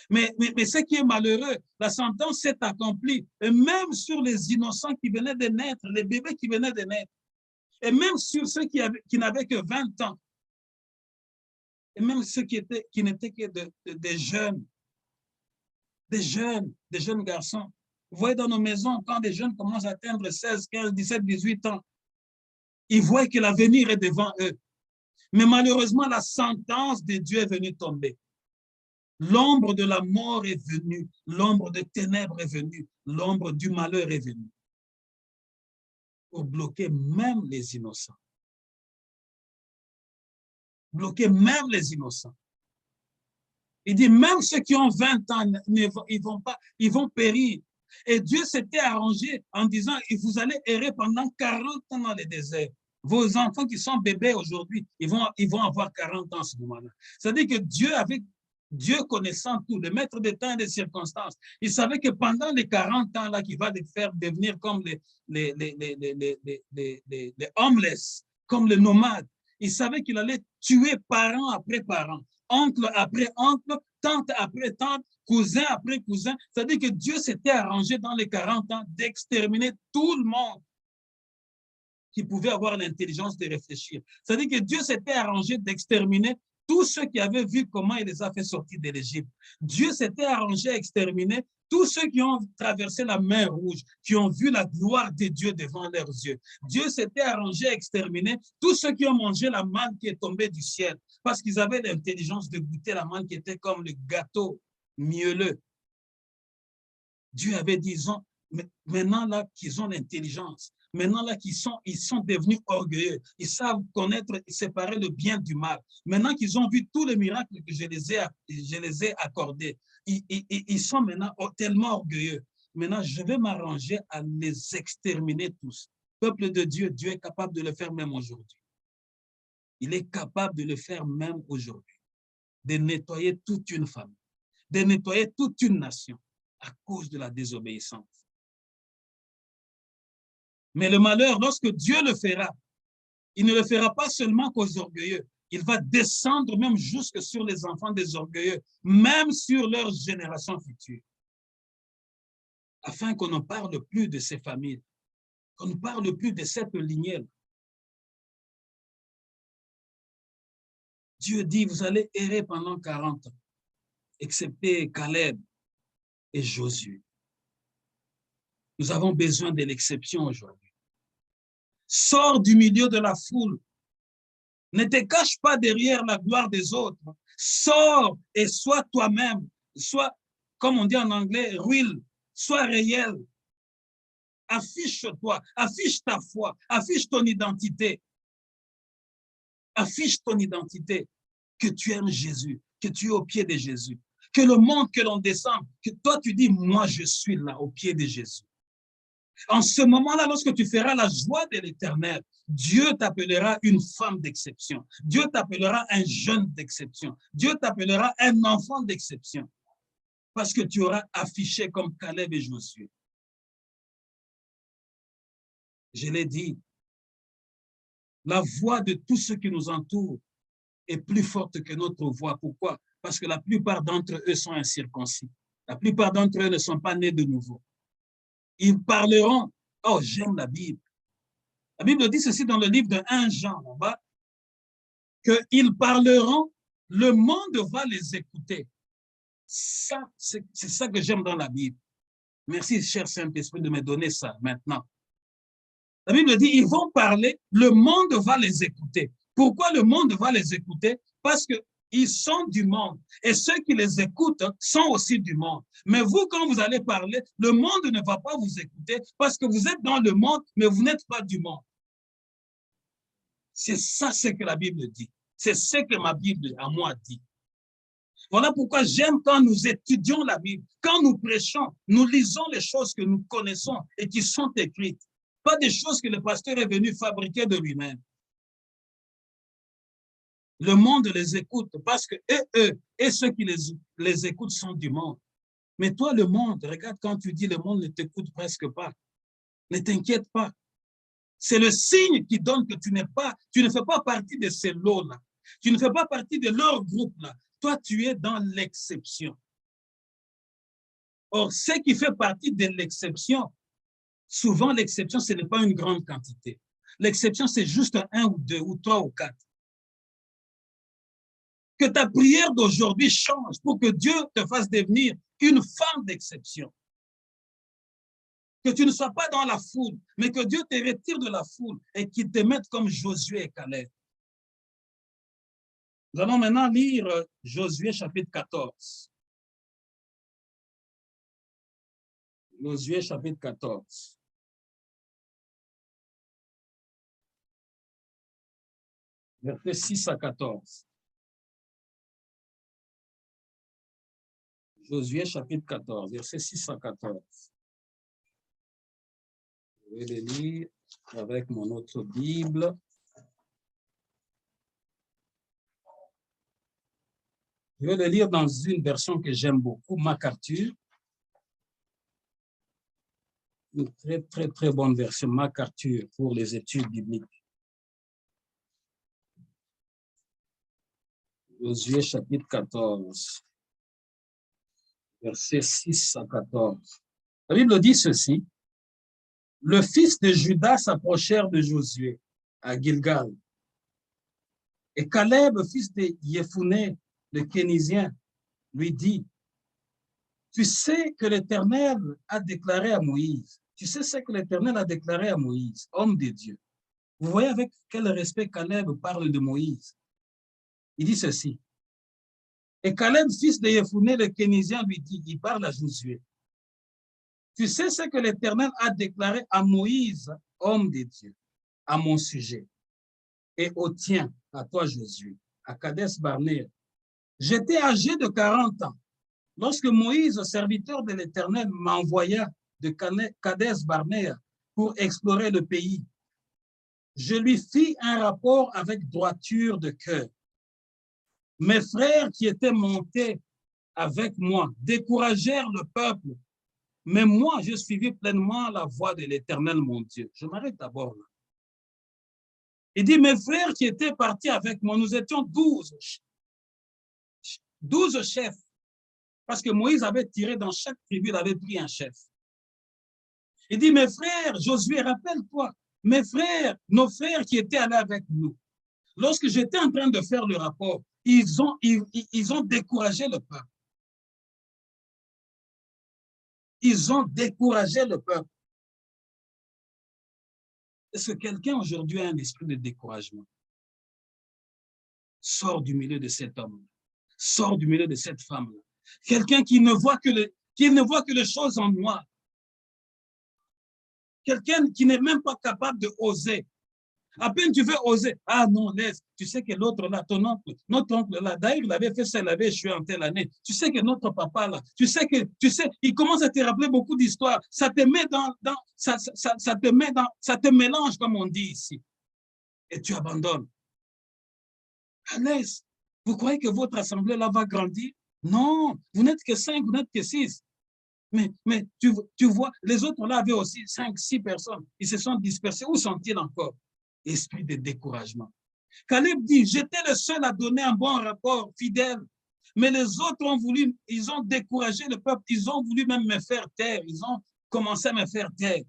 Mais ce qui est malheureux, la sentence s'est accomplie, et même sur les innocents qui venaient de naître, les bébés qui venaient de naître, et même sur ceux qui n'avaient que 20 ans, et même ceux qui n'étaient que des jeunes garçons. Vous voyez dans nos maisons, quand des jeunes commencent à atteindre 16, 15, 17, 18 ans, ils voient que l'avenir est devant eux. Mais malheureusement, la sentence de Dieu est venue tomber. L'ombre de la mort est venue, l'ombre des ténèbres est venue, l'ombre du malheur est venue pour bloquer même les innocents. Bloquer même les innocents. Il dit, même ceux qui ont 20 ans, ils vont périr. Et Dieu s'était arrangé en disant, vous allez errer pendant 40 ans dans le désert. Vos enfants qui sont bébés aujourd'hui, ils vont avoir 40 ans à ce moment-là. C'est-à-dire que Dieu connaissant tout, le maître des temps et des circonstances, il savait que pendant les 40 ans-là, qu'il va les faire devenir comme les homeless, comme les nomades, il savait qu'il allait tuer parent après parent, oncle après oncle, tante après tante, cousin après cousin. C'est-à-dire que Dieu s'était arrangé dans les 40 ans d'exterminer tout le monde qui pouvait avoir l'intelligence de réfléchir. C'est-à-dire que Dieu s'était arrangé d'exterminer tous ceux qui avaient vu comment il les a fait sortir de l'Égypte. Dieu s'était arrangé à exterminer tous ceux qui ont traversé la mer Rouge, qui ont vu la gloire de Dieu devant leurs yeux. Dieu s'était arrangé à exterminer tous ceux qui ont mangé la manne qui est tombée du ciel, parce qu'ils avaient l'intelligence de goûter la manne qui était comme le gâteau mielleux. Dieu avait dit, maintenant là qu'ils ont l'intelligence, maintenant là ils sont devenus orgueilleux, ils savent connaître et séparer le bien du mal. Maintenant qu'ils ont vu tous les miracles que je les ai accordés, ils sont maintenant tellement orgueilleux. Maintenant, je vais m'arranger à les exterminer tous. Peuple de Dieu, Dieu est capable de le faire même aujourd'hui. Il est capable de le faire même aujourd'hui, de nettoyer toute une famille, de nettoyer toute une nation à cause de la désobéissance. Mais le malheur, lorsque Dieu le fera, il ne le fera pas seulement qu'aux orgueilleux. Il va descendre même jusque sur les enfants des orgueilleux, même sur leurs générations futures. Afin qu'on ne parle plus de ces familles, qu'on ne parle plus de cette lignée. Dieu dit, vous allez errer pendant 40 ans, excepté Caleb et Josué. Nous avons besoin de l'exception aujourd'hui. Sors du milieu de la foule. Ne te cache pas derrière la gloire des autres. Sors et sois toi-même. Sois, comme on dit en anglais, real. Sois réel. Affiche-toi. Affiche ta foi. Affiche ton identité. Affiche ton identité. Que tu aimes Jésus. Que tu es au pied de Jésus. Que le monde que l'on descend, que toi tu dis, moi je suis là au pied de Jésus. En ce moment-là, lorsque tu feras la joie de l'Éternel, Dieu t'appellera une femme d'exception. Dieu t'appellera un jeune d'exception. Dieu t'appellera un enfant d'exception. Parce que tu auras affiché comme Caleb et Josué. Je l'ai dit, la voix de tous ceux qui nous entourent est plus forte que notre voix. Pourquoi? Parce que la plupart d'entre eux sont incirconcis. La plupart d'entre eux ne sont pas nés de nouveau. Ils parleront. Oh, j'aime la Bible. La Bible dit ceci dans le livre de 1 Jean, là-bas, qu'ils parleront, le monde va les écouter. Ça, c'est ça que j'aime dans la Bible. Merci, cher Saint-Esprit, de me donner ça maintenant. La Bible dit, ils vont parler, le monde va les écouter. Pourquoi le monde va les écouter? Parce qu'ils sont du monde. Et ceux qui les écoutent sont aussi du monde. Mais vous, quand vous allez parler, le monde ne va pas vous écouter parce que vous êtes dans le monde, mais vous n'êtes pas du monde. C'est ça ce que la Bible dit. C'est ce que ma Bible à moi dit. Voilà pourquoi j'aime quand nous étudions la Bible, quand nous prêchons, nous lisons les choses que nous connaissons et qui sont écrites. Pas des choses que le pasteur est venu fabriquer de lui-même. Le monde les écoute parce que eux et ceux qui les écoutent sont du monde. Mais toi, le monde, regarde quand tu dis le monde ne t'écoute presque pas. Ne t'inquiète pas. C'est le signe qui donne que tu ne fais pas partie de ces lots-là. Tu ne fais pas partie de leur groupe-là. Toi, tu es dans l'exception. Or, ce qui fait partie de l'exception, souvent l'exception, ce n'est pas une grande quantité. L'exception, c'est juste un ou deux, ou trois ou quatre. Que ta prière d'aujourd'hui change pour que Dieu te fasse devenir une femme d'exception. Que tu ne sois pas dans la foule, mais que Dieu te retire de la foule et qu'il te mette comme Josué et Caleb. Nous allons maintenant lire Josué chapitre 14. Josué chapitre 14. Versets 6 à 14. Josué chapitre 14, versets 6 à 14. Je vais les lire avec mon autre Bible. Je vais le lire dans une version que j'aime beaucoup, MacArthur. Une très bonne version, MacArthur, pour les études bibliques. Josué chapitre 14, versets 6 à 14. La Bible dit ceci. Le fils de Judas s'approchèrent de Josué à Gilgal. Et Caleb, fils de Jephuné, le Kénisien, lui dit, tu sais que l'Éternel a déclaré à Moïse, tu sais ce que l'Éternel a déclaré à Moïse, homme de Dieu. Vous voyez avec quel respect Caleb parle de Moïse. Il dit ceci. Et Caleb, fils de Jephuné, le Kénisien, lui dit, il parle à Josué. Tu sais ce que l'Éternel a déclaré à Moïse, homme de Dieu, à mon sujet, et au tien, à toi, Josué, à Kades Barnea. J'étais âgé de 40 ans lorsque Moïse, serviteur de l'Éternel, m'envoya de Kades Barnea pour explorer le pays. Je lui fis un rapport avec droiture de cœur. Mes frères qui étaient montés avec moi découragèrent le peuple, mais moi, je suivis pleinement la voie de l'Éternel, mon Dieu. Je m'arrête d'abord là. Il dit, mes frères qui étaient partis avec moi, nous étions 12 chefs, parce que Moïse avait tiré dans chaque tribu, il avait pris un chef. Il dit, mes frères, Josué, rappelle-toi, mes frères, nos frères qui étaient allés avec nous, lorsque j'étais en train de faire le rapport, ils ont découragé le peuple. Ils ont découragé le peuple. Est-ce que quelqu'un aujourd'hui a un esprit de découragement? Sors du milieu de cet homme, sors du milieu de cette femme-là. Quelqu'un qui ne voit que les choses en noir. Quelqu'un qui n'est même pas capable de oser. À peine tu veux oser. Ah non, laisse. Tu sais que l'autre là, ton oncle, notre oncle là, d'ailleurs, il avait fait ça, il avait échoué en telle année. Tu sais que notre papa là, il commence à te rappeler beaucoup d'histoires. Ça te met ça te mélange, comme on dit ici. Et tu abandonnes. Ah, laisse. Vous croyez que votre assemblée là va grandir? Non, vous n'êtes que 5, vous n'êtes que 6. Mais tu vois, les autres là avaient aussi 5, 6 personnes. Ils se sont dispersés. Où sont-ils encore? Esprit de découragement. Caleb dit, j'étais le seul à donner un bon rapport fidèle. Mais les autres ils ont découragé le peuple. Ils ont voulu même me faire taire. Ils ont commencé à me faire taire.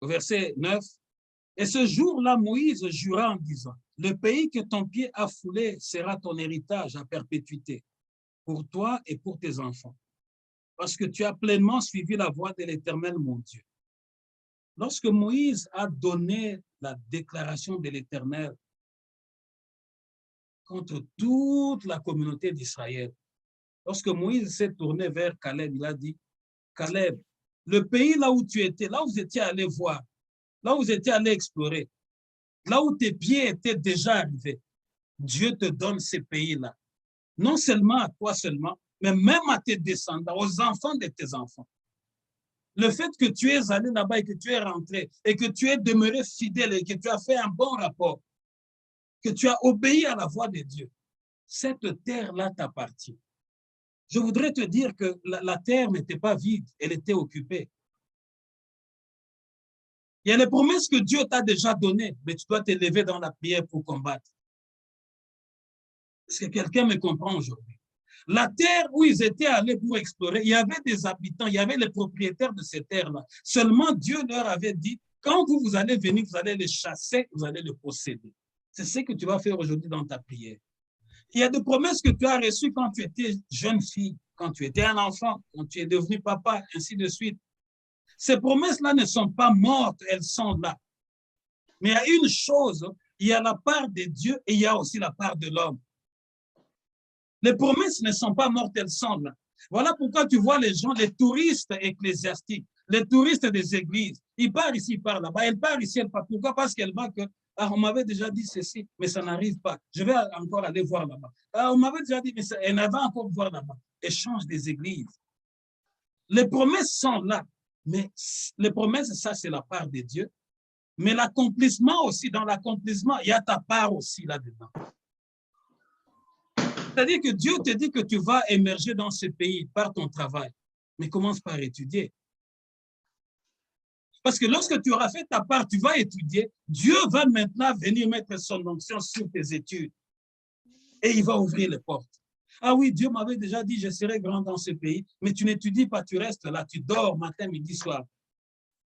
Au verset 9. Et ce jour-là, Moïse jura en disant, le pays que ton pied a foulé sera ton héritage à perpétuité, pour toi et pour tes enfants, parce que tu as pleinement suivi la voie de l'Éternel, mon Dieu. Lorsque Moïse a donné la déclaration de l'Éternel contre toute la communauté d'Israël, lorsque Moïse s'est tourné vers Caleb, il a dit, Caleb, le pays là où tu étais, là où vous étiez allé voir, là où vous étiez allé explorer, là où tes pieds étaient déjà arrivés, Dieu te donne ces pays-là. Non seulement à toi seulement, mais même à tes descendants, aux enfants de tes enfants. Le fait que tu es allé là-bas et que tu es rentré et que tu es demeuré fidèle et que tu as fait un bon rapport, que tu as obéi à la voix de Dieu, cette terre-là t'appartient. Je voudrais te dire que la terre n'était pas vide, elle était occupée. Il y a les promesses que Dieu t'a déjà données, mais tu dois te lever dans la prière pour combattre. Est-ce que quelqu'un me comprend aujourd'hui? La terre où ils étaient allés pour explorer, il y avait des habitants, il y avait les propriétaires de ces terres-là. Seulement Dieu leur avait dit, quand vous allez venir, vous allez les chasser, vous allez les posséder. C'est ce que tu vas faire aujourd'hui dans ta prière. Il y a des promesses que tu as reçues quand tu étais jeune fille, quand tu étais un enfant, quand tu es devenu papa, ainsi de suite. Ces promesses-là ne sont pas mortes, elles sont là. Mais il y a une chose, il y a la part de Dieu et il y a aussi la part de l'homme. Les promesses ne sont pas mortes, elles sont là. Voilà pourquoi tu vois les gens, les touristes ecclésiastiques, les touristes des églises, ils partent ici, ils partent là-bas, elle part ici, elle part. Pourquoi? Parce qu'elle voit que, ah, on m'avait déjà dit ceci, mais ça n'arrive pas. Je vais encore aller voir là-bas. Ah, on m'avait déjà dit, mais ça, elle va encore voir là-bas. Échange des églises. Les promesses sont là, mais les promesses, ça, c'est la part de Dieu. Mais l'accomplissement aussi, dans l'accomplissement, il y a ta part aussi là-dedans. C'est-à-dire que Dieu te dit que tu vas émerger dans ce pays par ton travail, mais commence par étudier. Parce que lorsque tu auras fait ta part, tu vas étudier, Dieu va maintenant venir mettre son onction sur tes études et il va ouvrir les portes. Ah oui, Dieu m'avait déjà dit, je serai grand dans ce pays, mais tu n'étudies pas, tu restes là, tu dors matin, midi, soir.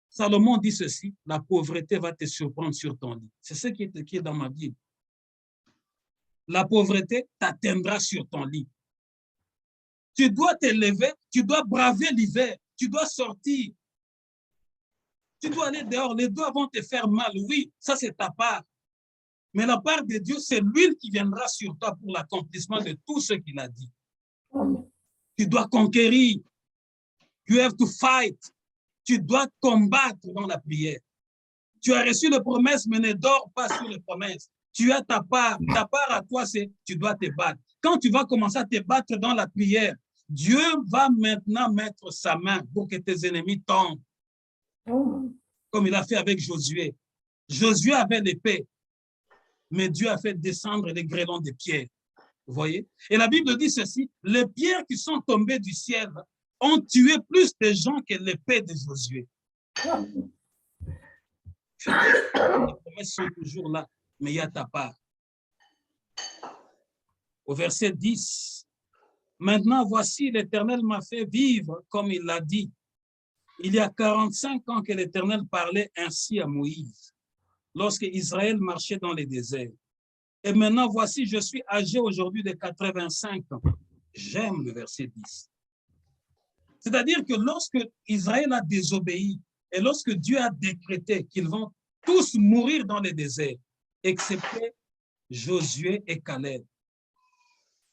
Salomon dit ceci, la pauvreté va te surprendre sur ton lit. C'est ce qui est dans ma Bible. La pauvreté t'atteindra sur ton lit. Tu dois te lever, tu dois braver l'hiver, tu dois sortir. Tu dois aller dehors, les doigts vont te faire mal. Oui, ça c'est ta part. Mais la part de Dieu, c'est l'huile qui viendra sur toi pour l'accomplissement de tout ce qu'il a dit. Tu dois conquérir. You have to fight. Tu dois combattre dans la prière. Tu as reçu les promesses, mais ne dors pas sur les promesses. Tu as ta part. Ta part à toi, c'est tu dois te battre. Quand tu vas commencer à te battre dans la prière, Dieu va maintenant mettre sa main pour que tes ennemis tombent. Comme il a fait avec Josué. Josué avait l'épée, mais Dieu a fait descendre les grêlons des pierres. Vous voyez? Et la Bible dit ceci, les pierres qui sont tombées du ciel ont tué plus de gens que l'épée de Josué. Les promesses sont toujours là, mais il y a ta part. Au verset 10, maintenant voici l'Éternel m'a fait vivre comme il l'a dit. Il y a 45 ans que l'Éternel parlait ainsi à Moïse, lorsque Israël marchait dans les déserts. Et maintenant, voici, je suis âgé aujourd'hui de 85 ans. J'aime le verset 10. C'est-à-dire que lorsque Israël a désobéi et lorsque Dieu a décrété qu'ils vont tous mourir dans les déserts, excepté Josué et Caleb.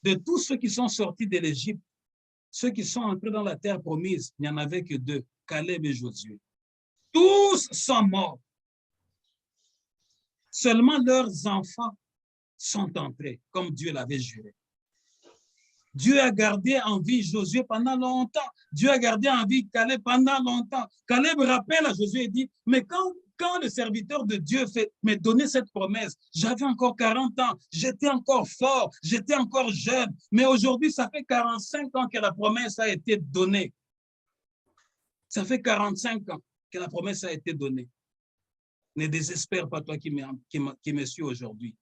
De tous ceux qui sont sortis de l'Égypte, ceux qui sont entrés dans la terre promise, il n'y en avait que deux, Caleb et Josué. Tous sont morts. Seulement leurs enfants sont entrés, comme Dieu l'avait juré. Dieu a gardé en vie Josué pendant longtemps. Dieu a gardé en vie Caleb pendant longtemps. Caleb rappelle à Josué et dit, mais quand le serviteur de Dieu m'a donné cette promesse, j'avais encore 40 ans, j'étais encore fort, j'étais encore jeune, mais aujourd'hui, ça fait 45 ans que la promesse a été donnée. Ça fait 45 ans que la promesse a été donnée. Ne désespère pas, toi qui me suis aujourd'hui.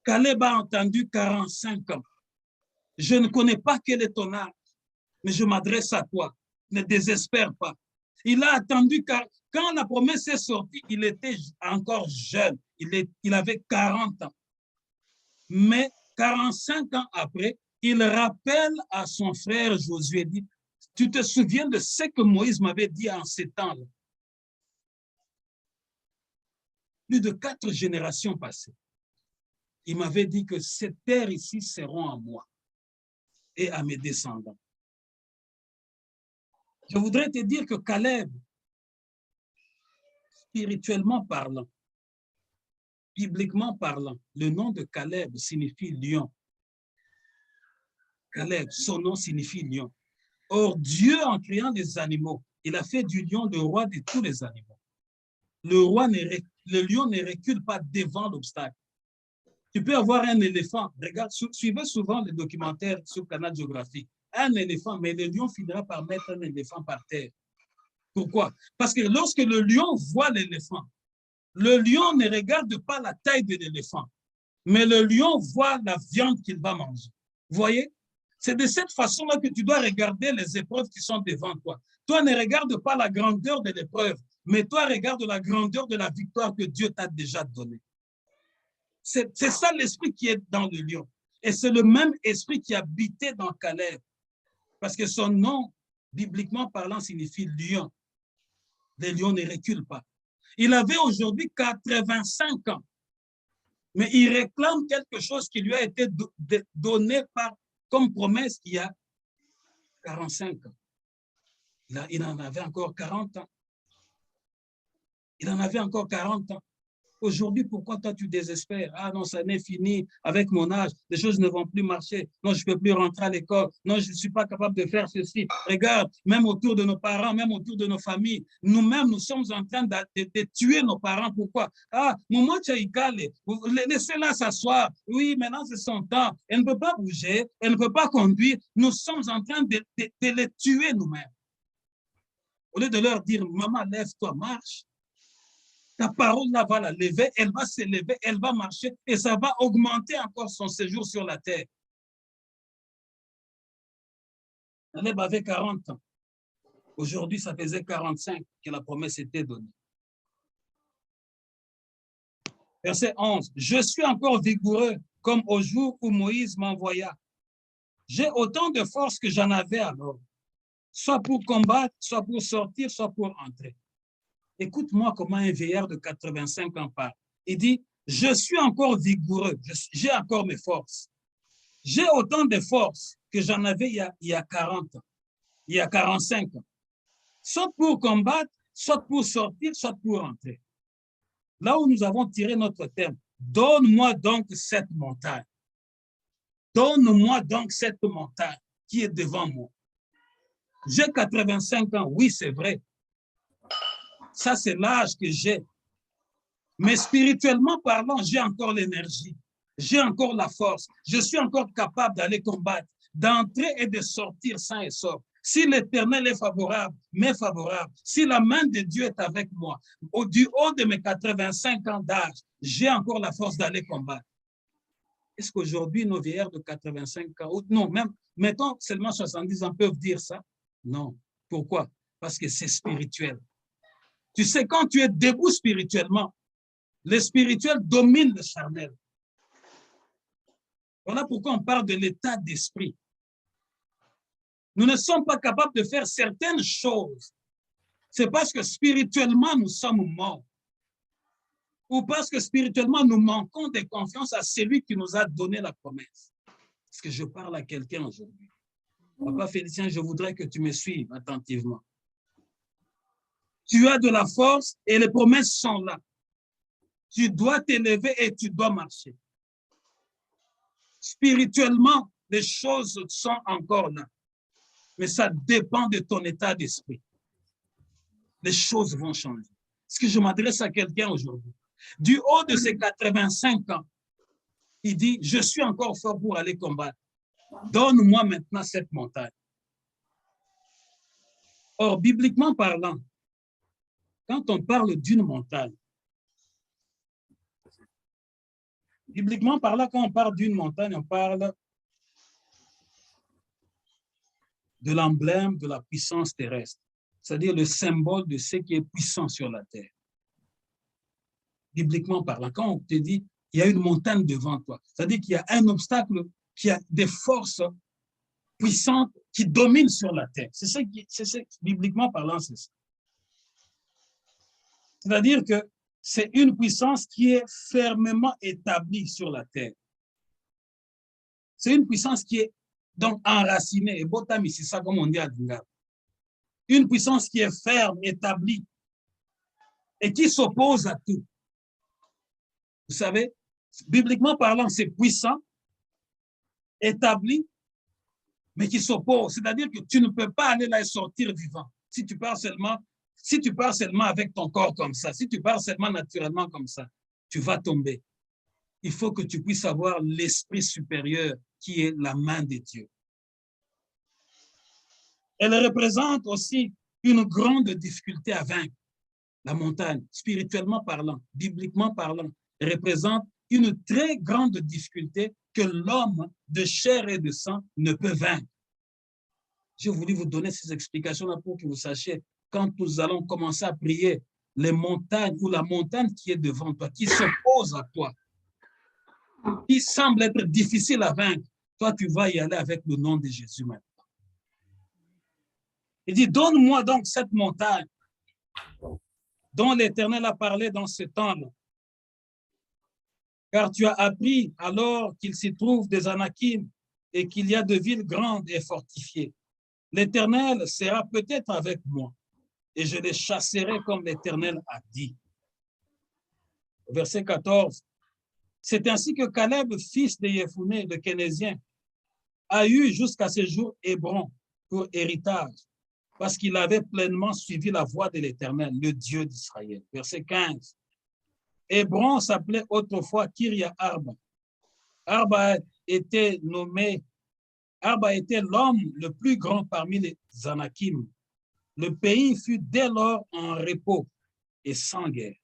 Caleb a entendu 45 ans. Je ne connais pas quel est ton âge, mais je m'adresse à toi. Ne désespère pas. Il a attendu car quand la promesse est sortie, il était encore jeune. Il avait 40 ans. Mais 45 ans après, il rappelle à son frère Josué, dit, tu te souviens de ce que Moïse m'avait dit en ces temps-là? Plus de 4 générations passées. Il m'avait dit que ces terres ici seront à moi et à mes descendants. Je voudrais te dire que Caleb, spirituellement parlant, bibliquement parlant, le nom de Caleb signifie lion. Caleb, son nom signifie lion. Or, Dieu, en créant les animaux, il a fait du lion le roi de tous les animaux. Le lion ne recule pas devant l'obstacle. Tu peux avoir un éléphant. Regarde, suivez souvent les documentaires sur Canal Géographique. Un éléphant, mais le lion finira par mettre un éléphant par terre. Pourquoi? Parce que lorsque le lion voit l'éléphant, le lion ne regarde pas la taille de l'éléphant, mais le lion voit la viande qu'il va manger. Vous voyez? C'est de cette façon-là que tu dois regarder les épreuves qui sont devant toi. Toi, ne regarde pas la grandeur de l'épreuve, mais toi, regarde la grandeur de la victoire que Dieu t'a déjà donnée. C'est ça l'esprit qui est dans le lion. Et c'est le même esprit qui habitait dans Caleb. Parce que son nom, bibliquement parlant, signifie lion. Les lions ne reculent pas. Il avait aujourd'hui 85 ans. Mais il réclame quelque chose qui lui a été donné comme promesse il y a 45 ans. Il en avait encore 40 ans. Il en avait encore 40 ans. Aujourd'hui, pourquoi toi tu désespères? Ah non, ça n'est fini avec mon âge. Les choses ne vont plus marcher. Non, je ne peux plus rentrer à l'école. Non, je ne suis pas capable de faire ceci. Regarde, même autour de nos parents, même autour de nos familles, nous-mêmes, nous sommes en train de tuer nos parents. Pourquoi? Ah, maman Tchaïkale, laissez-la s'asseoir. Oui, maintenant c'est son temps. Elle ne peut pas bouger, elle ne peut pas conduire. Nous sommes en train de les tuer nous-mêmes. Au lieu de leur dire, maman, lève-toi, marche. Ta parole là va la lever, elle va s'élever, elle va marcher et ça va augmenter encore son séjour sur la terre. Caleb avait 40 ans. Aujourd'hui, ça faisait 45 que la promesse était donnée. Verset 11. Je suis encore vigoureux comme au jour où Moïse m'envoya. J'ai autant de force que j'en avais alors, soit pour combattre, soit pour sortir, soit pour entrer. Écoute-moi comment un vieillard de 85 ans parle. Il dit, je suis encore vigoureux, j'ai encore mes forces. J'ai autant de forces que j'en avais il y a 40 ans, il y a 45 ans. Soit pour combattre, soit pour sortir, soit pour entrer. Là où nous avons tiré notre thème, donne-moi donc cette montagne. Donne-moi donc cette montagne qui est devant moi. J'ai 85 ans, oui, c'est vrai. Ça, c'est l'âge que j'ai. Mais spirituellement parlant, j'ai encore l'énergie. J'ai encore la force. Je suis encore capable d'aller combattre, d'entrer et de sortir sain et sauf. Si l'Éternel est favorable, m'est favorable, si la main de Dieu est avec moi, du haut de mes 85 ans d'âge, j'ai encore la force d'aller combattre. Est-ce qu'aujourd'hui, nos vieillards de 85 ans, non, même, mettons seulement 70 ans, peuvent dire ça? Non. Pourquoi? Parce que c'est spirituel. Tu sais, quand tu es debout spirituellement, le spirituel domine le charnel. Voilà pourquoi on parle de l'état d'esprit. Nous ne sommes pas capables de faire certaines choses. C'est parce que spirituellement, nous sommes morts. Ou parce que spirituellement, nous manquons de confiance à celui qui nous a donné la promesse. Est-ce que je parle à quelqu'un aujourd'hui? Papa Félicien, je voudrais que tu me suives attentivement. Tu as de la force et les promesses sont là. Tu dois t'élever et tu dois marcher. Spirituellement, les choses sont encore là. Mais ça dépend de ton état d'esprit. Les choses vont changer. Est-ce que je m'adresse à quelqu'un aujourd'hui? Du haut de ses 85 ans, il dit, je suis encore fort pour aller combattre. Donne-moi maintenant cette montagne. Or, bibliquement parlant, quand on parle d'une montagne, bibliquement parlant, quand on parle d'une montagne, on parle de l'emblème de la puissance terrestre, c'est-à-dire le symbole de ce qui est puissant sur la terre. Bibliquement parlant, quand on te dit, il y a une montagne devant toi, c'est-à-dire qu'il y a un obstacle, qui a des forces puissantes qui dominent sur la terre. C'est ça, bibliquement parlant, c'est ça. C'est-à-dire que c'est une puissance qui est fermement établie sur la terre. C'est une puissance qui est donc enracinée, et botami, c'est ça comme on dit à Dinga. Une puissance qui est ferme, établie, et qui s'oppose à tout. Vous savez, bibliquement parlant, c'est puissant, établi, mais qui s'oppose. C'est-à-dire que tu ne peux pas aller là et sortir vivant. Si tu pars seulement avec ton corps comme ça, si tu pars seulement naturellement comme ça, tu vas tomber. Il faut que tu puisses avoir l'esprit supérieur qui est la main de Dieu. Elle représente aussi une grande difficulté à vaincre. La montagne, spirituellement parlant, bibliquement parlant, représente une très grande difficulté que l'homme de chair et de sang ne peut vaincre. J'ai voulu vous donner ces explications-là pour que vous sachiez, quand nous allons commencer à prier, les montagnes ou la montagne qui est devant toi, qui s'oppose à toi, qui semble être difficile à vaincre, toi, tu vas y aller avec le nom de Jésus maintenant. Il dit, donne-moi donc cette montagne dont l'Éternel a parlé dans ce temps-là. Car tu as appris alors qu'il s'y trouve des Anakim et qu'il y a de villes grandes et fortifiées. L'Éternel sera peut-être avec moi et je les chasserai comme l'Éternel a dit. Verset 14. C'est ainsi que Caleb, fils de Yefouné, le Kénésien, a eu jusqu'à ce jour Hébron pour héritage, parce qu'il avait pleinement suivi la voie de l'Éternel, le Dieu d'Israël. Verset 15. Hébron s'appelait autrefois Kiria Arba. Arba était l'homme le plus grand parmi les Anakim. Le pays fut dès lors en repos et sans guerre.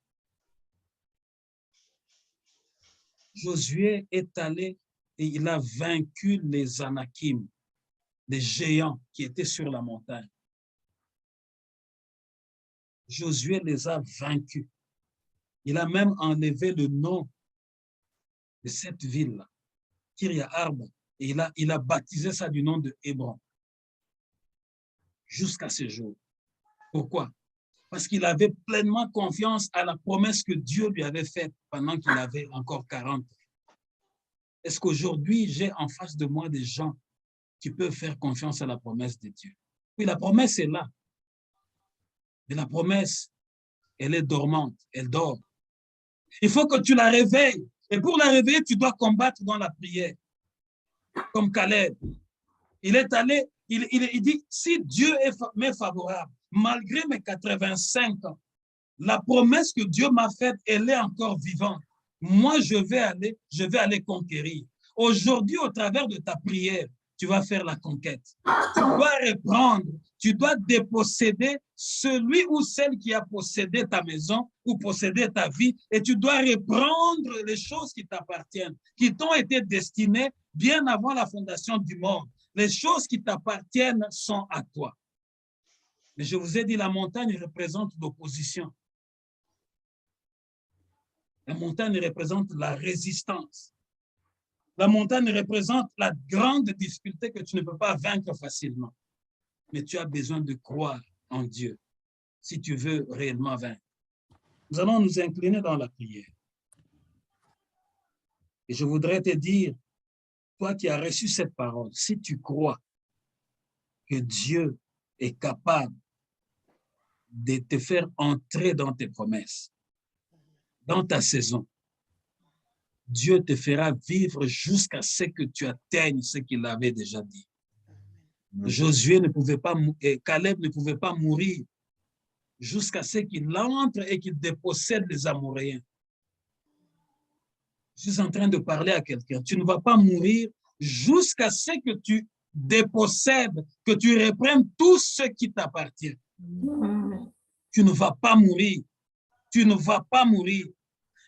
Josué est allé et il a vaincu les Anakim, les géants qui étaient sur la montagne. Josué les a vaincus. Il a même enlevé le nom de cette ville-là, Kiria Arba, et il a baptisé ça du nom de Hébron jusqu'à ce jour. Pourquoi? Parce qu'il avait pleinement confiance à la promesse que Dieu lui avait faite pendant qu'il avait encore 40 ans. Est-ce qu'aujourd'hui, j'ai en face de moi des gens qui peuvent faire confiance à la promesse de Dieu? Oui, la promesse est là. Mais la promesse, elle est dormante, elle dort. Il faut que tu la réveilles. Et pour la réveiller, tu dois combattre dans la prière. Comme Caleb. Il est allé, il dit, si Dieu m'est favorable, malgré mes 85 ans, la promesse que Dieu m'a faite, elle est encore vivante. Moi, je vais aller conquérir. Aujourd'hui, au travers de ta prière, tu vas faire la conquête. Tu dois reprendre, tu dois déposséder celui ou celle qui a possédé ta maison ou possédé ta vie, et tu dois reprendre les choses qui t'appartiennent, qui t'ont été destinées bien avant la fondation du monde. Les choses qui t'appartiennent sont à toi. Mais je vous ai dit, la montagne représente l'opposition. La montagne représente la résistance. La montagne représente la grande difficulté que tu ne peux pas vaincre facilement. Mais tu as besoin de croire en Dieu si tu veux réellement vaincre. Nous allons nous incliner dans la prière. Et je voudrais te dire, toi qui as reçu cette parole, si tu crois que Dieu est capable de te faire entrer dans tes promesses, dans ta saison, Dieu te fera vivre jusqu'à ce que tu atteignes ce qu'il avait déjà dit. Josué ne pouvait pas, et Caleb ne pouvait pas mourir jusqu'à ce qu'il entre et qu'il dépossède les Amoréens. Je suis en train de parler à quelqu'un. Tu ne vas pas mourir jusqu'à ce que tu dépossèdes, que tu reprennes tout ce qui t'appartient. Tu ne vas pas mourir. Tu ne vas pas mourir.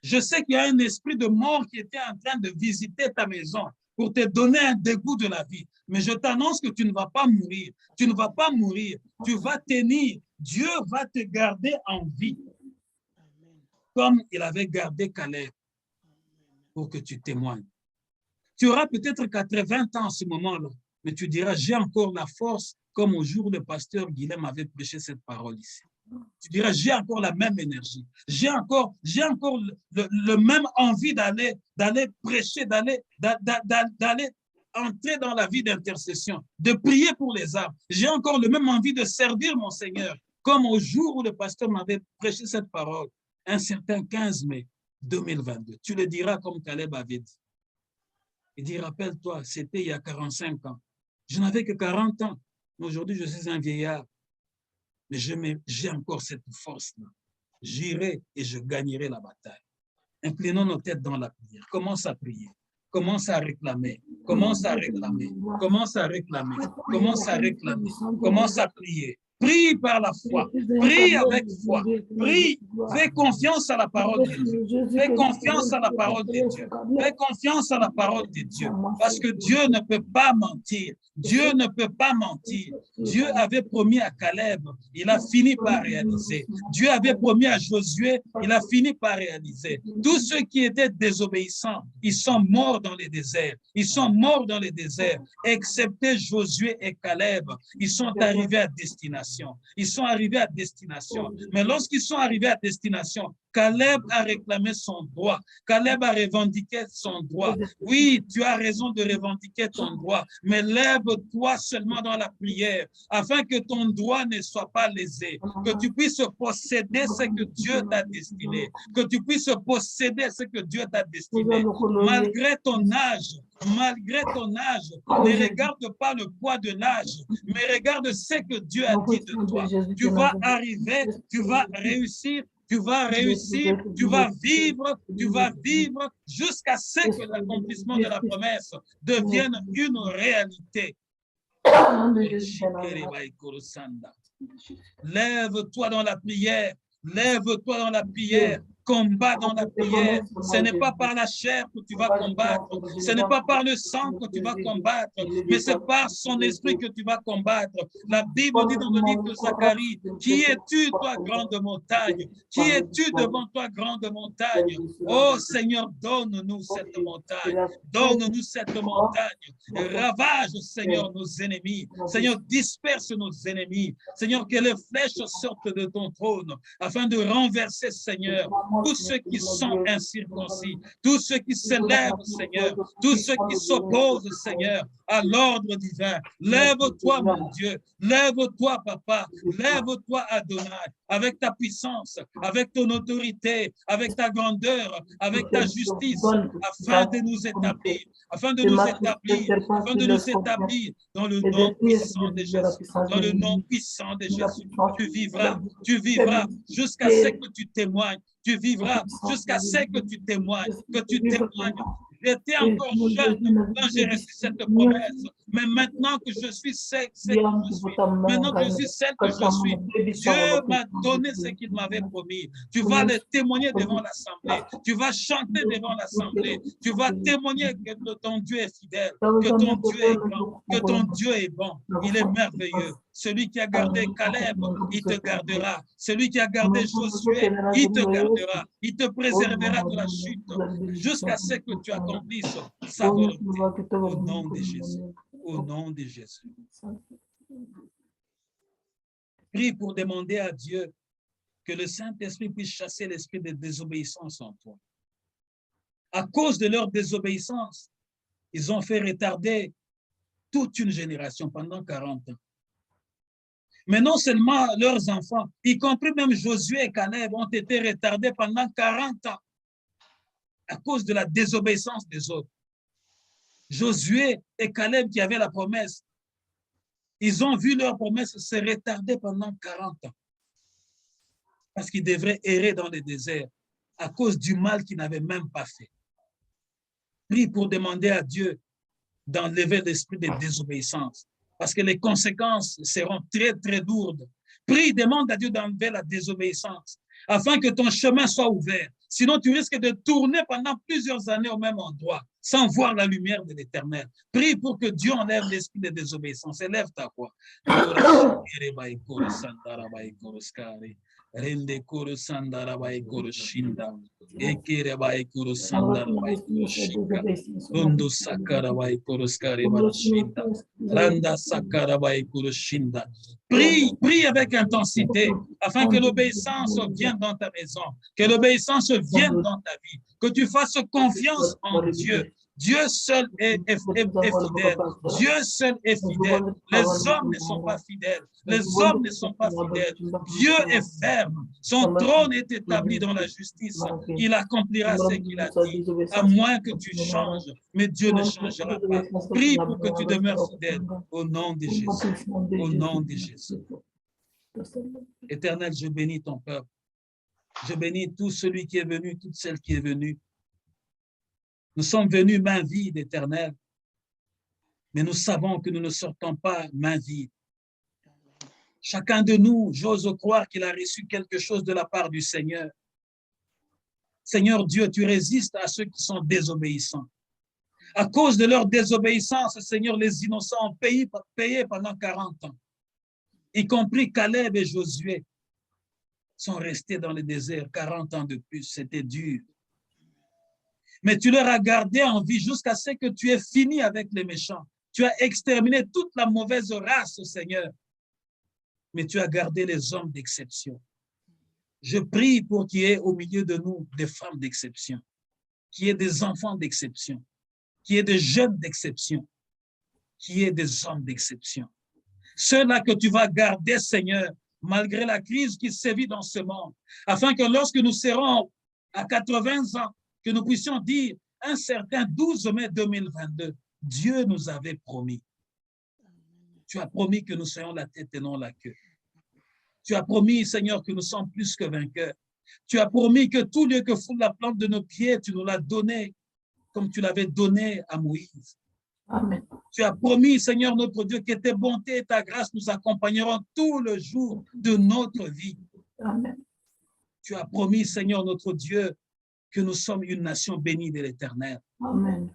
Je sais qu'il y a un esprit de mort qui était en train de visiter ta maison pour te donner un dégoût de la vie. Mais je t'annonce que tu ne vas pas mourir. Tu ne vas pas mourir. Tu vas tenir. Dieu va te garder en vie. Comme il avait gardé Caleb pour que tu témoignes. Tu auras peut-être 80 ans en ce moment-là, mais tu diras, j'ai encore la force, comme au jour où le pasteur Guilhem avait prêché cette parole ici. Tu diras, j'ai encore la même énergie. J'ai encore le même envie d'aller prêcher, d'aller entrer dans la vie d'intercession, de prier pour les âmes. J'ai encore le même envie de servir mon Seigneur, comme au jour où le pasteur m'avait prêché cette parole, un certain 15 mai 2022. Tu le diras comme Caleb avait dit. Il dit, rappelle-toi, c'était il y a 45 ans. Je n'avais que 40 ans. Aujourd'hui, je suis un vieillard. Mais j'ai encore cette force-là. J'irai et je gagnerai la bataille. Inclinons nos têtes dans la prière. Commence à prier. Commence à réclamer. Commence à réclamer. Commence à réclamer. Commence à réclamer. Commence à prier. Prie par la foi. Prie avec foi. Prie. Fais confiance à la parole de Dieu. Fais confiance à la parole de Dieu. Fais confiance à la parole de Dieu. Parce que Dieu ne peut pas mentir. Dieu ne peut pas mentir. Dieu avait promis à Caleb, il a fini par réaliser. Dieu avait promis à Josué, il a fini par réaliser. Tous ceux qui étaient désobéissants, ils sont morts dans les déserts. Ils sont morts dans les déserts, excepté Josué et Caleb. Ils sont arrivés à destination. Ils sont arrivés à destination. Mais lorsqu'ils sont arrivés à destination, Caleb a réclamé son droit. Caleb a revendiqué son droit. Oui, tu as raison de revendiquer ton droit, mais lève-toi seulement dans la prière afin que ton droit ne soit pas lésé, que tu puisses posséder ce que Dieu t'a destiné, que tu puisses posséder ce que Dieu t'a destiné. Malgré ton âge, ne regarde pas le poids de l'âge, mais regarde ce que Dieu a dit de toi. Tu vas arriver, tu vas réussir, tu vas vivre jusqu'à ce que l'accomplissement de la promesse devienne une réalité. Lève-toi dans la prière, lève-toi dans la prière. Combat dans la prière. Ce n'est pas par la chair que tu vas combattre. Ce n'est pas par le sang que tu vas combattre, mais c'est par son esprit que tu vas combattre. La Bible dit dans le livre de Zacharie, qui es-tu, toi, grande montagne? Qui es-tu devant toi, grande montagne? Oh Seigneur, donne-nous cette montagne. Donne-nous cette montagne. Ravage, Seigneur, nos ennemis. Seigneur, disperse nos ennemis. Seigneur, que les flèches sortent de ton trône afin de renverser, Seigneur, tous ceux qui sont incirconcis, tous ceux qui s'élèvent, Seigneur, tous ceux qui s'opposent, Seigneur, à l'ordre divin. Lève-toi, mon Dieu, lève-toi, Papa, lève-toi, Adonai, avec ta puissance, avec ton autorité, avec ta grandeur, avec ta justice, afin de nous établir, afin de nous établir dans le nom puissant de Jésus, dans le nom puissant de Jésus. Tu vivras jusqu'à ce que tu témoignes. Tu vivras jusqu'à ce que tu témoignes, J'étais encore jeune quand j'ai reçu cette promesse, mais maintenant que je suis celle que je suis, maintenant que je suis celle que je suis, Dieu m'a donné ce qu'il m'avait promis. Tu vas le témoigner devant l'assemblée, tu vas chanter devant l'assemblée, tu vas témoigner que ton Dieu est fidèle, que ton Dieu est grand, que ton Dieu est bon, il est merveilleux. Celui qui a gardé Caleb, il te gardera. Celui qui a gardé Josué, il te gardera. Il te préservera de la chute jusqu'à ce que tu accomplisses sa volonté. Au nom de Jésus. Au nom de Jésus. Prie pour demander à Dieu que le Saint-Esprit puisse chasser l'esprit de désobéissance en toi. À cause de leur désobéissance, ils ont fait retarder toute une génération pendant 40 ans. Mais non seulement leurs enfants, y compris même Josué et Caleb, ont été retardés pendant 40 ans à cause de la désobéissance des autres. Josué et Caleb qui avaient la promesse, ils ont vu leur promesse se retarder pendant 40 ans parce qu'ils devraient errer dans les déserts à cause du mal qu'ils n'avaient même pas fait. Prie pour demander à Dieu d'enlever l'esprit de désobéissance parce que les conséquences seront très, très lourdes. Prie, demande à Dieu d'enlever la désobéissance afin que ton chemin soit ouvert. Sinon, tu risques de tourner pendant plusieurs années au même endroit sans voir la lumière de l'Éternel. Prie pour que Dieu enlève l'esprit de désobéissance. Élève ta voix. Rende kuru sandara bai kuru shinda, ekere bai kuru sandara bai kuru shika, rondo sakara bai kuru skare bai shinda, randa sakara bai kuru shinda. Prie, prie avec intensité afin que l'obéissance vienne dans ta maison, que l'obéissance vienne dans ta vie, que tu fasses confiance en Dieu. Dieu seul est fidèle. Dieu seul est fidèle. Les hommes ne sont pas fidèles. Les hommes ne sont pas fidèles. Dieu est ferme. Son trône est établi dans la justice. Il accomplira ce qu'il a dit, à moins que tu changes. Mais Dieu ne changera pas. Prie pour que tu demeures fidèle. Au nom de Jésus. Au nom de Jésus. Éternel, je bénis ton peuple. Je bénis tout celui qui est venu, toute celle qui est venue. Nous sommes venus main vide, Éternel, mais nous savons que nous ne sortons pas main vide. Chacun de nous, j'ose croire qu'il a reçu quelque chose de la part du Seigneur. Seigneur Dieu, tu résistes à ceux qui sont désobéissants. À cause de leur désobéissance, Seigneur, les innocents ont payé pendant 40 ans, y compris Caleb et Josué, sont restés dans le désert 40 ans de plus. C'était dur. Mais tu leur as gardé en vie jusqu'à ce que tu aies fini avec les méchants. Tu as exterminé toute la mauvaise race, Seigneur. Mais tu as gardé les hommes d'exception. Je prie pour qu'il y ait au milieu de nous des femmes d'exception, qu'il y ait des enfants d'exception, qu'il y ait des jeunes d'exception, qu'il y ait des hommes d'exception. Ceux-là que tu vas garder, Seigneur, malgré la crise qui sévit dans ce monde, afin que lorsque nous serons à 80 ans, que nous puissions dire un certain 12 mai 2022, Dieu nous avait promis. Tu as promis que nous soyons la tête et non la queue. Tu as promis, Seigneur, que nous sommes plus que vainqueurs. Tu as promis que tout lieu que foule la plante de nos pieds, tu nous l'as donné comme tu l'avais donné à Moïse. Amen. Tu as promis, Seigneur notre Dieu, que tes bontés et ta grâce nous accompagneront tout le jour de notre vie. Amen. Tu as promis, Seigneur notre Dieu, que nous sommes une nation bénie de l'Éternel. Amen.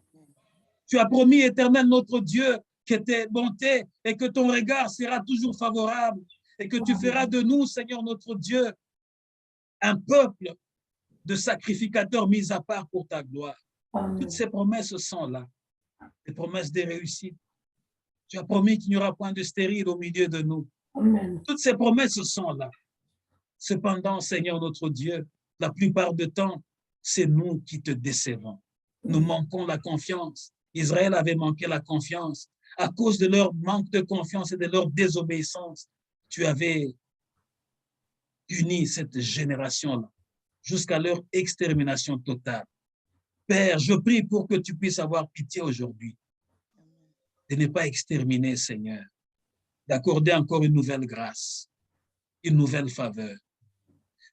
Tu as promis, Éternel notre Dieu, que tes bontés et que ton regard sera toujours favorable et que tu feras de nous, Seigneur notre Dieu, un peuple de sacrificateurs mis à part pour ta gloire. Amen. Toutes ces promesses sont là, les promesses de réussite. Tu as promis qu'il n'y aura point de stérile au milieu de nous. Amen. Toutes ces promesses sont là. Cependant, Seigneur notre Dieu, la plupart du temps, c'est nous qui te décevons. Nous manquons la confiance. Israël avait manqué la confiance. À cause de leur manque de confiance et de leur désobéissance, tu avais puni cette génération-là jusqu'à leur extermination totale. Père, je prie pour que tu puisses avoir pitié aujourd'hui de ne pas exterminer, Seigneur, d'accorder encore une nouvelle grâce, une nouvelle faveur.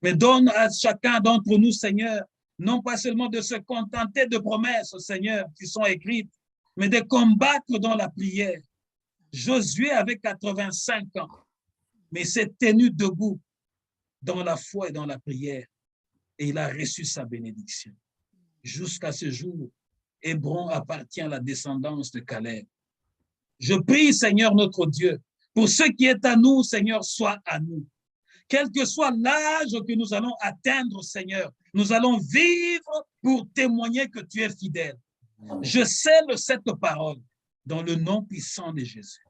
Mais donne à chacun d'entre nous, Seigneur, non pas seulement de se contenter de promesses, Seigneur, qui sont écrites, mais de combattre dans la prière. Josué avait 85 ans, mais s'est tenu debout dans la foi et dans la prière, et il a reçu sa bénédiction. Jusqu'à ce jour, Hébron appartient à la descendance de Caleb. Je prie, Seigneur notre Dieu, pour ce qui est à nous, Seigneur, soit à nous. Quel que soit l'âge que nous allons atteindre, Seigneur, nous allons vivre pour témoigner que tu es fidèle. Je scelle cette parole dans le nom puissant de Jésus.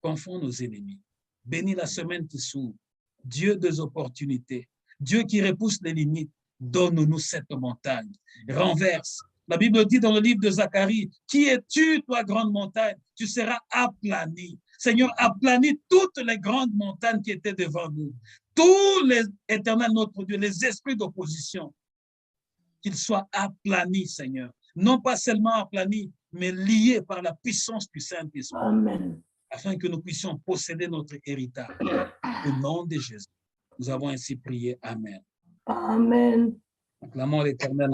Confonds nos ennemis. Bénis la semaine qui s'ouvre. Dieu des opportunités. Dieu qui repousse les limites. Donne-nous cette montagne. Renverse. La Bible dit dans le livre de Zacharie, qui es-tu, toi, grande montagne? Tu seras aplani. Seigneur, aplanis toutes les grandes montagnes qui étaient devant nous. Tous les éternels, notre Dieu, les esprits d'opposition, qu'ils soient aplanis, Seigneur. Non pas seulement aplanis, mais liés par la puissance du Saint-Esprit. Amen. Afin que nous puissions posséder notre héritage. Au nom de Jésus, nous avons ainsi prié. Amen. Amen. Acclamons l'Éternel.